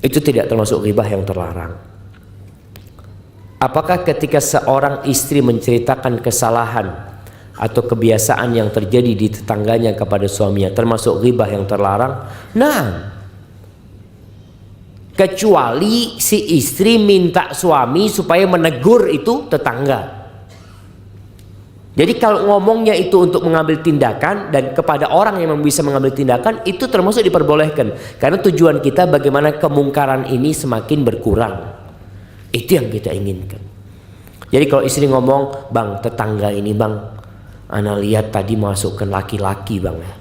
Itu tidak termasuk ghibah yang terlarang. Apakah ketika seorang istri menceritakan kesalahan atau kebiasaan yang terjadi di tetangganya kepada suaminya termasuk ghibah yang terlarang? Nah, kecuali si istri minta suami supaya menegur itu tetangga. Jadi kalau ngomongnya itu untuk mengambil tindakan dan kepada orang yang bisa mengambil tindakan, itu termasuk diperbolehkan. Karena tujuan kita bagaimana kemungkaran ini semakin berkurang. Itu yang kita inginkan. Jadi kalau istri ngomong, bang tetangga ini bang, ana lihat tadi masukkan laki-laki bang ya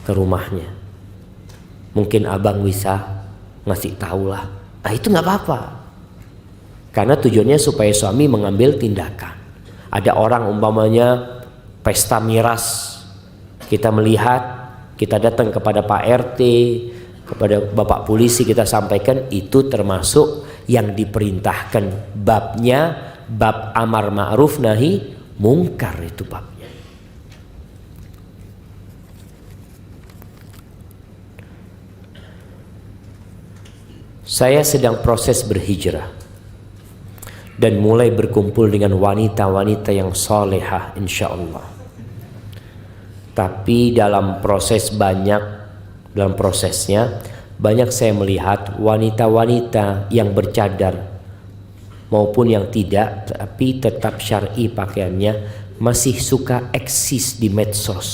ke rumahnya. Mungkin abang bisa ngasih tahu lah. Nah itu nggak apa-apa. Karena tujuannya supaya suami mengambil tindakan. Ada orang umpamanya pesta miras, kita melihat, kita datang kepada Pak RT, kepada Bapak Polisi, kita sampaikan itu termasuk yang diperintahkan babnya, bab amar ma'ruf nahi mungkar, itu babnya. Saya sedang proses berhijrah dan mulai berkumpul dengan wanita-wanita yang solehah insya Allah. Tapi dalam prosesnya banyak saya melihat wanita-wanita yang bercadar maupun yang tidak, tapi tetap syar'i pakaiannya, masih suka eksis di medsos.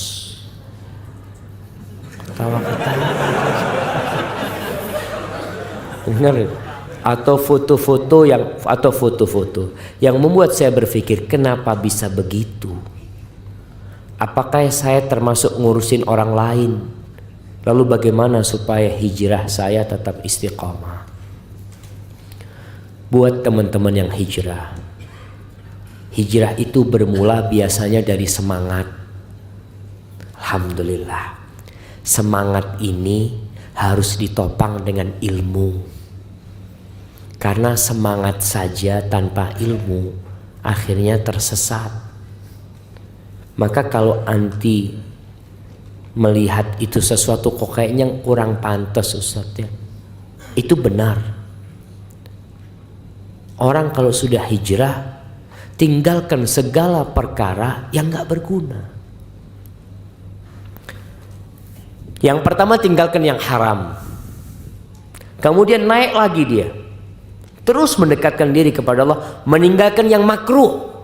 Ketawa-ketawa. Dengar ya? Atau foto-foto yang membuat saya berpikir, kenapa bisa begitu? Apakah saya termasuk ngurusin orang lain? Lalu bagaimana supaya hijrah saya tetap istiqomah? Buat teman-teman yang hijrah itu bermula biasanya dari semangat. Alhamdulillah, semangat ini harus ditopang dengan ilmu. Karena semangat saja tanpa ilmu akhirnya tersesat. Maka kalau anti melihat itu sesuatu kok kayaknya kurang pantas Ustaz ya, itu benar. Orang kalau sudah hijrah, tinggalkan segala perkara yang gak berguna. Yang pertama, tinggalkan yang haram. Kemudian naik lagi dia, terus mendekatkan diri kepada Allah, meninggalkan yang makruh.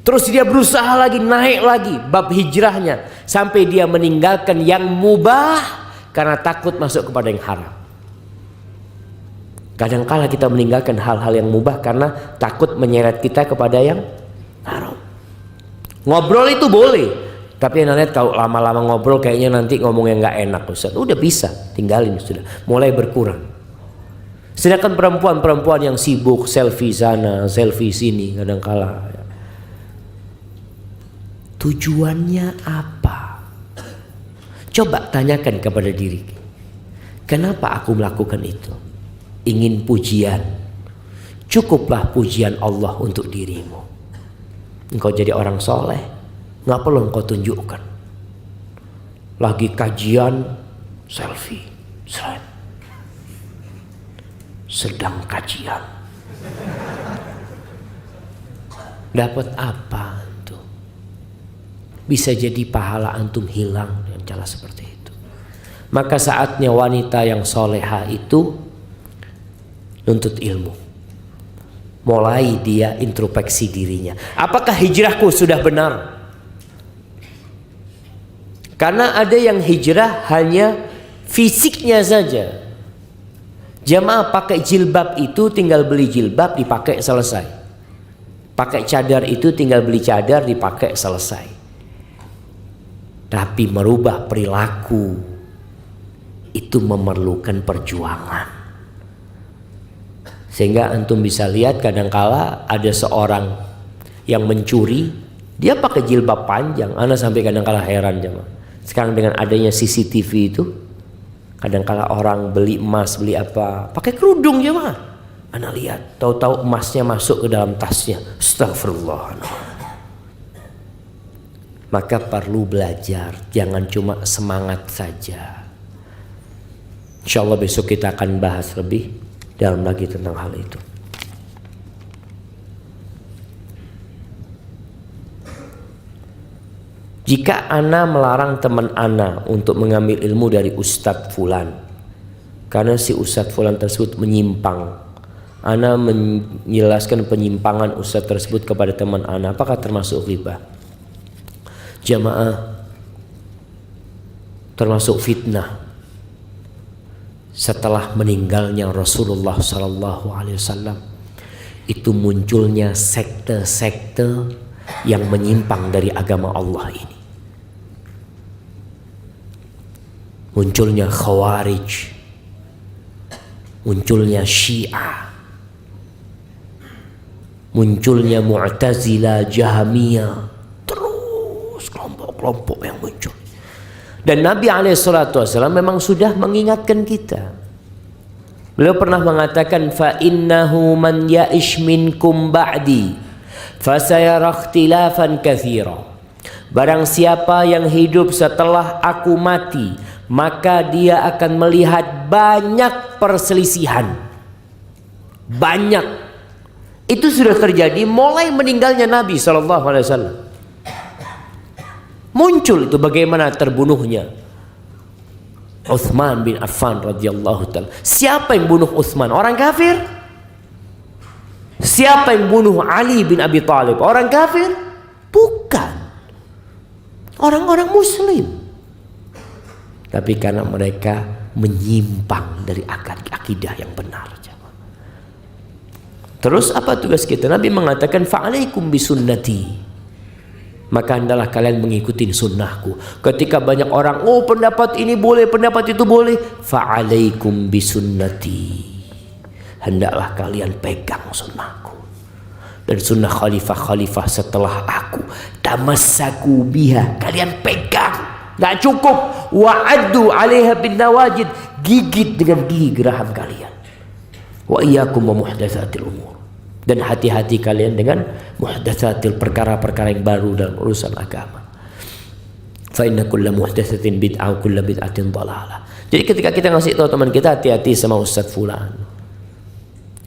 Terus dia berusaha lagi, naik lagi bab hijrahnya, sampai dia meninggalkan yang mubah karena takut masuk kepada yang haram. Kadangkala kita meninggalkan hal-hal yang mubah karena takut menyeret kita kepada yang haram. Ngobrol itu boleh, tapi anda lihat kalau lama-lama ngobrol kayaknya nanti ngomong yang gak enak Ustaz, udah bisa tinggalin, sudah mulai berkurang. Sedangkan perempuan-perempuan yang sibuk selfie sana, selfie sini kadangkala. Tujuannya apa? Coba tanyakan kepada diri. Kenapa aku melakukan itu? Ingin pujian. Cukuplah pujian Allah untuk dirimu. Engkau jadi orang soleh, nggak perlu engkau tunjukkan. Lagi kajian, selfie, seret. Sedang kajian. Dapat apa antum? Bisa jadi pahala antum hilang dengan cara seperti itu. Maka saatnya wanita yang soleha itu nuntut ilmu. Mulai dia introspeksi dirinya. Apakah hijrahku sudah benar? Karena ada yang hijrah hanya fisiknya saja. Jamaah pakai jilbab itu tinggal beli jilbab dipakai selesai. Pakai cadar itu tinggal beli cadar dipakai selesai. Tapi merubah perilaku itu memerlukan perjuangan. Sehingga antum bisa lihat kadangkala ada seorang yang mencuri, dia pakai jilbab panjang. Ana sampai kadangkala heran jamaah. Sekarang dengan adanya CCTV itu, kadangkala orang beli emas, beli apa, pakai kerudung ya mah. Ana lihat, tahu-tahu emasnya masuk ke dalam tasnya. Astagfirullah. Maka perlu belajar, jangan cuma semangat saja. Insya Allah besok kita akan bahas lebih dalam lagi tentang hal itu. Jika ana melarang teman ana untuk mengambil ilmu dari Ustadz Fulan, karena si Ustadz Fulan tersebut menyimpang, ana menjelaskan penyimpangan Ustadz tersebut kepada teman ana, apakah termasuk ghibah? Jamaah, termasuk fitnah. Setelah meninggalnya Rasulullah SAW, itu munculnya sekte-sekte yang menyimpang dari agama Allah ini. Munculnya Khawarij, munculnya Syiah, munculnya Mu'tazilah, Jahmiyah, terus kelompok-kelompok yang muncul. Dan Nabi SAW memang sudah mengingatkan kita. Beliau pernah mengatakan, fa innahu man ya'ish minkum ba'di fasayara ikhtilafan katsira. Barang siapa yang hidup setelah aku mati, maka dia akan melihat banyak perselisihan. Banyak. Itu sudah terjadi mulai meninggalnya Nabi SAW. Muncul itu bagaimana terbunuhnya Utsman bin Affan radhiyallahu taala. Siapa yang bunuh Utsman? Orang kafir? Siapa yang bunuh Ali bin Abi Thalib? Orang kafir? Bukan. Orang-orang muslim. Tapi karena mereka menyimpang dari akidah yang benar. Terus apa tugas kita? Nabi mengatakan fa'alaikum bisunnati. Maka hendaklah kalian mengikuti sunnahku. Ketika banyak orang, oh pendapat ini boleh, pendapat itu boleh, fa'alaikum bisunnati. Hendaklah kalian pegang sunnahku. Dan sunnah khalifah-khalifah setelah aku, tamassaku biha, kalian pegang. Gak cukup, wa'addu 'alaiha bin nawajid, gigit dengan gigi geraham kalian. Wa iyyakum wa muhdatsatil umur. Dan hati-hati kalian dengan muhdatsatil, perkara-perkara yang baru dalam urusan agama. Fa inna kulla muhdatsatin bid'ah wa kulla bid'atin dhalalah. Jadi ketika kita ngasih tahu teman kita, hati-hati sama Ustadz Fulan.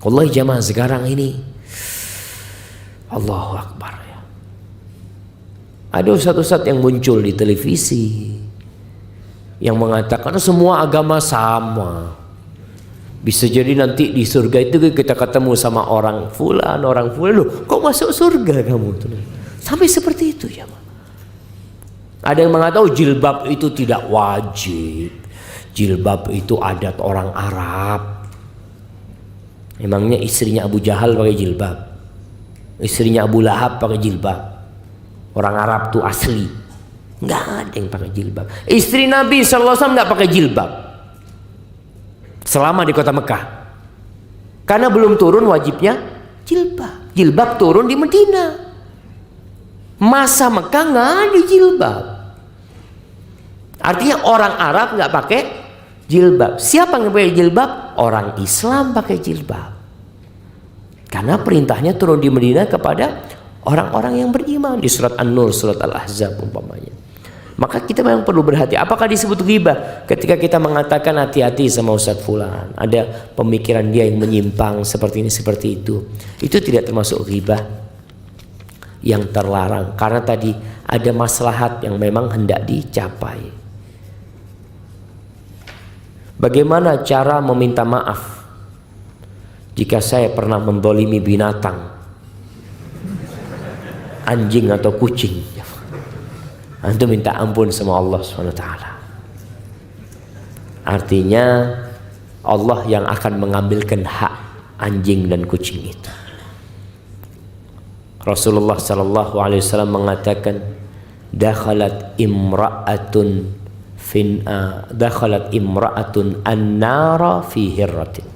Wallahi jamaah sekarang ini Allahu Akbar ya. Ada ustadz-ustadz yang muncul di televisi yang mengatakan semua agama sama. Bisa jadi nanti di surga itu kita ketemu sama orang fulan. Loh, kok masuk surga kamu? Sampai seperti itu ya. Ada yang mengatakan jilbab itu tidak wajib. Jilbab itu adat orang Arab. Emangnya istrinya Abu Jahal pakai jilbab? Istrinya Abu Lahab pakai jilbab? Orang Arab tuh asli. Nggak ada yang pakai jilbab. Istri Nabi SAW nggak pakai jilbab selama di kota Mekah. Karena belum turun wajibnya jilbab. Jilbab turun di Medina. Masa Mekah nggak ada jilbab. Artinya orang Arab nggak pakai jilbab. Siapa yang pakai jilbab? Orang Islam pakai jilbab. Karena perintahnya turun di Medina kepada orang-orang yang beriman di surat An-Nur, surat Al-Ahzab umpamanya. Maka kita memang perlu berhati. Apakah disebut ghibah? Ketika kita mengatakan hati-hati sama Ustadz Fulan, ada pemikiran dia yang menyimpang seperti ini seperti itu tidak termasuk ghibah yang terlarang. Karena tadi ada maslahat yang memang hendak dicapai. Bagaimana cara meminta maaf jika saya pernah mendolimi binatang, anjing atau kucing? Antum minta ampun sama Allah SWT. Artinya Allah yang akan mengambilkan hak anjing dan kucing itu. Rasulullah SAW mengatakan, dakhalat imra'atun an-nara fi hirratin.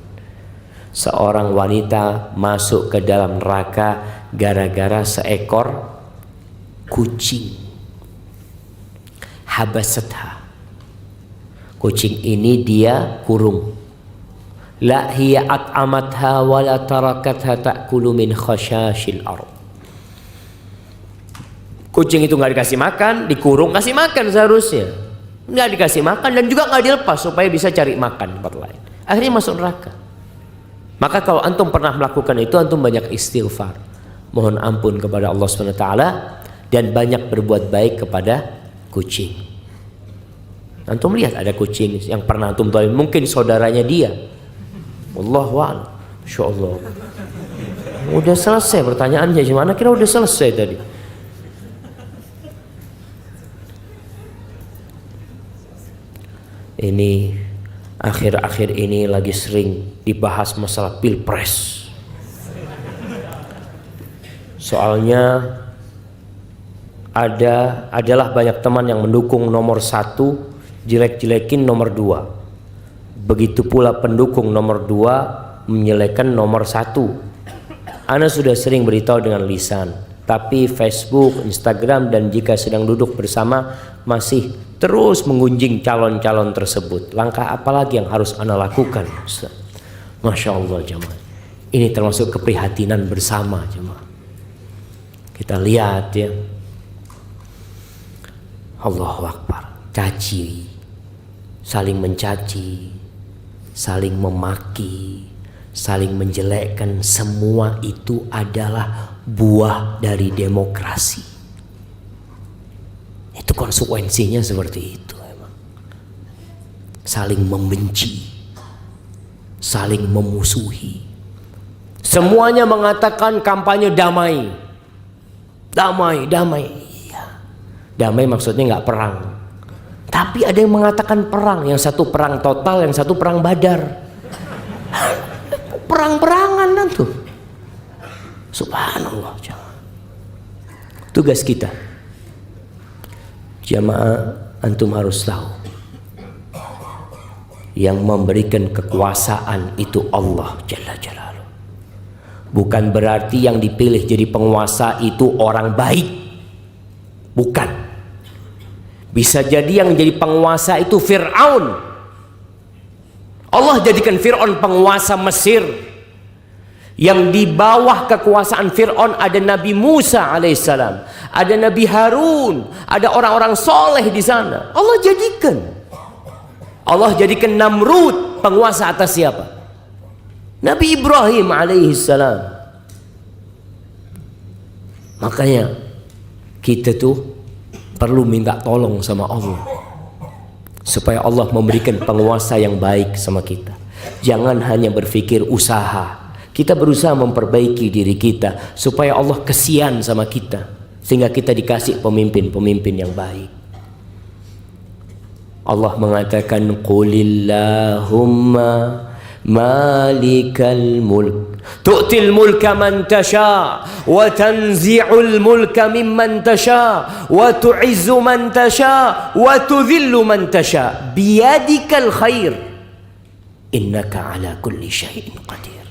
Seorang wanita masuk ke dalam neraka gara-gara seekor kucing. Habasatha. Kucing ini dia kurung. La hiya at'amatha wa la tarakatha ta'kulu min khashashil ard. Kucing itu nggak dikasih makan, dikurung, kasih makan seharusnya. Nggak dikasih makan dan juga nggak dilepas supaya bisa cari makan di tempat lain. Akhirnya masuk neraka. Maka kalau antum pernah melakukan itu, antum banyak istighfar, mohon ampun kepada Allah SWT, dan banyak berbuat baik kepada kucing. Antum lihat ada kucing yang pernah antum tahu, mungkin saudaranya dia. Wallahu a'lam. Insyaallah. Udah selesai pertanyaannya, gimana kira udah selesai tadi. Ini akhir-akhir ini lagi sering dibahas masalah pilpres. Soalnya adalah banyak teman yang mendukung nomor 1, jelek-jelekin nomor 2. Begitu pula pendukung nomor 2 menyelekan nomor 1. Ana sudah sering beritahu dengan lisan, tapi Facebook, Instagram, dan jika sedang duduk bersama masih terus menggunjing calon-calon tersebut. Langkah apa lagi yang harus ana lakukan, Ustaz? Masya Allah jemaah. Ini termasuk keprihatinan bersama jemaah. Kita lihat ya. Allahu Akbar. Caci, saling mencaci, saling memaki, saling menjelekkan, semua itu adalah buah dari demokrasi. Itu konsekuensinya seperti itu emang. Saling membenci, saling memusuhi. Semuanya mengatakan kampanye damai. Damai, damai. Iya. Damai maksudnya nggak perang. Tapi ada yang mengatakan perang, yang satu perang total, yang satu perang Badar. Perang-perangan kan tuh. Subhanallah. Tugas kita, jamaah, antum harus tahu, yang memberikan kekuasaan itu Allah Jalla Jalaluh. Bukan berarti yang dipilih jadi penguasa itu orang baik. Bukan. Bisa jadi yang jadi penguasa itu Fir'aun. Allah jadikan Fir'aun penguasa Mesir. Yang di bawah kekuasaan Fir'aun ada Nabi Musa alaihissalam, ada Nabi Harun, ada orang-orang soleh di sana. Allah jadikan Namrud penguasa atas siapa? Nabi Ibrahim alaihissalam. Makanya kita tuh perlu minta tolong sama Allah supaya Allah memberikan penguasa yang baik sama kita. Jangan hanya berpikir usaha. Kita berusaha memperbaiki diri kita supaya Allah kesian sama kita, sehingga kita dikasih pemimpin-pemimpin yang baik. Allah mengatakan, Qulillahumma malikal mulk tu'til mulka man tasha wa tanzi'ul mulka mimman tasha wa tu'izzu man tasha wa tudhillu man tasha biyadikal khair innaka ala kulli syai'in qadir.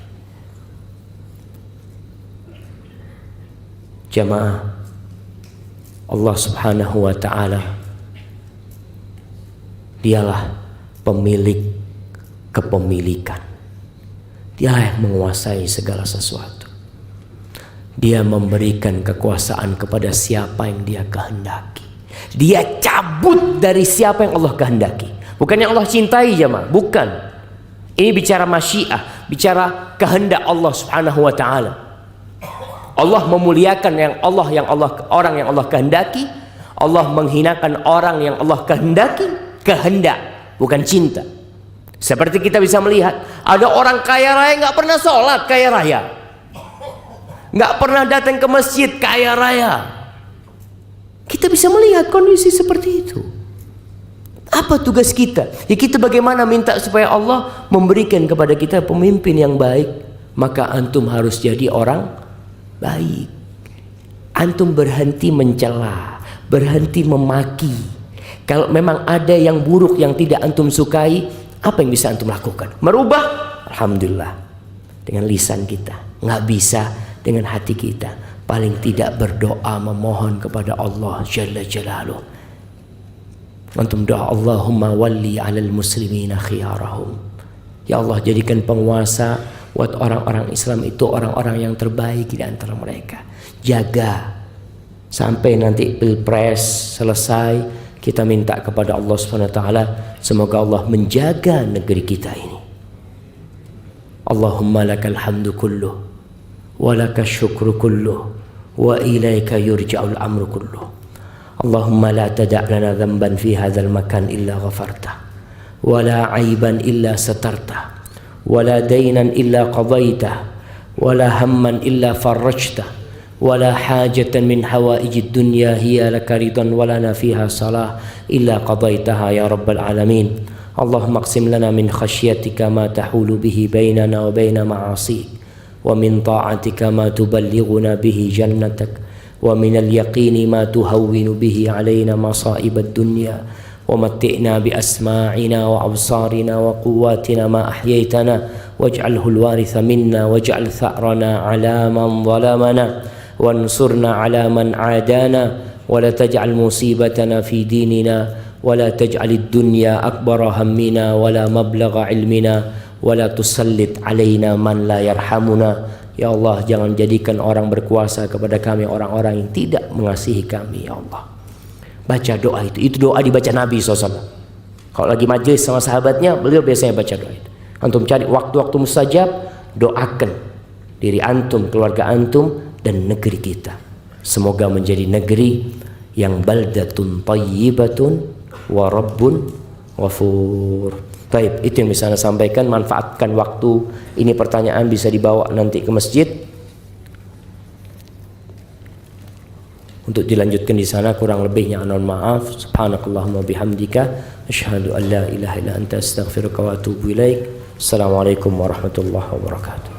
Jamaah, Allah Subhanahu wa ta'ala dialah pemilik kepemilikan. Dialah yang menguasai segala sesuatu. Dia memberikan kekuasaan kepada siapa yang dia kehendaki. Dia cabut dari siapa yang Allah kehendaki. Bukan yang Allah cintai, jemaah, bukan. Ini bicara masyiah, bicara kehendak Allah Subhanahu wa ta'ala. Allah memuliakan orang yang Allah kehendaki. Allah menghinakan orang yang Allah kehendaki. Kehendak, bukan cinta. Seperti kita bisa melihat, ada orang kaya raya nggak pernah sholat, kaya raya, nggak pernah datang ke masjid, kaya raya. Kita bisa melihat kondisi seperti itu. Apa tugas kita? Ya kita bagaimana minta supaya Allah memberikan kepada kita pemimpin yang baik. Maka antum harus jadi orang baik. Antum berhenti mencela, berhenti memaki. Kalau memang ada yang buruk yang tidak antum sukai, apa yang bisa antum lakukan? Merubah? Alhamdulillah, dengan lisan kita. Nggak bisa dengan hati kita. Paling tidak berdoa memohon kepada Allah Jalla Jalaluh. Antum doa, Allahumma walli alal muslimina khiyarahum. Ya Allah, jadikan penguasa buat orang-orang Islam itu orang-orang yang terbaik di antara mereka. Jaga sampai nanti pilpres selesai, kita minta kepada Allah Subhanahu wa taala semoga Allah menjaga negeri kita ini. Allahumma lakal hamdu kulluh wa lakas syukru kulluh wa ilaika yurja'ul amru kulluh. Allahumma la tada' lana dhanban fi hadzal makan illa ghafartah wa la 'aiban illa satartah wa la daynan illa qadaitah wa la hamman illa farajtah wa la hajatan min hawaijid dunya hiya laka ridan wa lana fiha salah illa qadaitaha ya rabbal alamin. Allahumma aqsim lana min khasyatika ma tahulu bihi bainana wa baina ma'asik wa min ta'atika ma tuballighuna bihi jannatak wa min al-yaqini ma tuhawwinu bihi alaina masa'ibad dunya wa matti'na bi asma'ina wa absarina wa quwwatina ma ahyaytana waj'alhu al-waritha minna waj'al tha'rana 'ala man zalamana wansurna 'ala man 'adana wa la taj'al musibatana fi dinina wa la taj'al ad-dunya akbara hammina wa la mablagha 'ilmina wa la tusallit 'alaina man la yarhamuna. Ya Allah, jangan jadikan orang berkuasa kepada kami orang-orang yang tidak mengasihi kami, ya Allah. Baca doa itu doa dibaca Nabi SAW. Kalau lagi majelis sama sahabatnya, beliau biasanya baca doa itu. Antum cari waktu-waktu mustajab, doakan diri antum, keluarga antum, dan negeri kita. Semoga menjadi negeri yang baldatun tayyibatun wa rabbun ghafur. Baik, itu yang bisa Anda sampaikan. Manfaatkan waktu ini, pertanyaan bisa dibawa nanti ke masjid untuk dilanjutkan di sana. Kurang lebihnya mohon maaf. Subhanakallahumma bihamdika asyhadu an la ilaha illa anta astaghfiruka wa atubu ilaik. Assalamualaikum warahmatullahi wabarakatuh.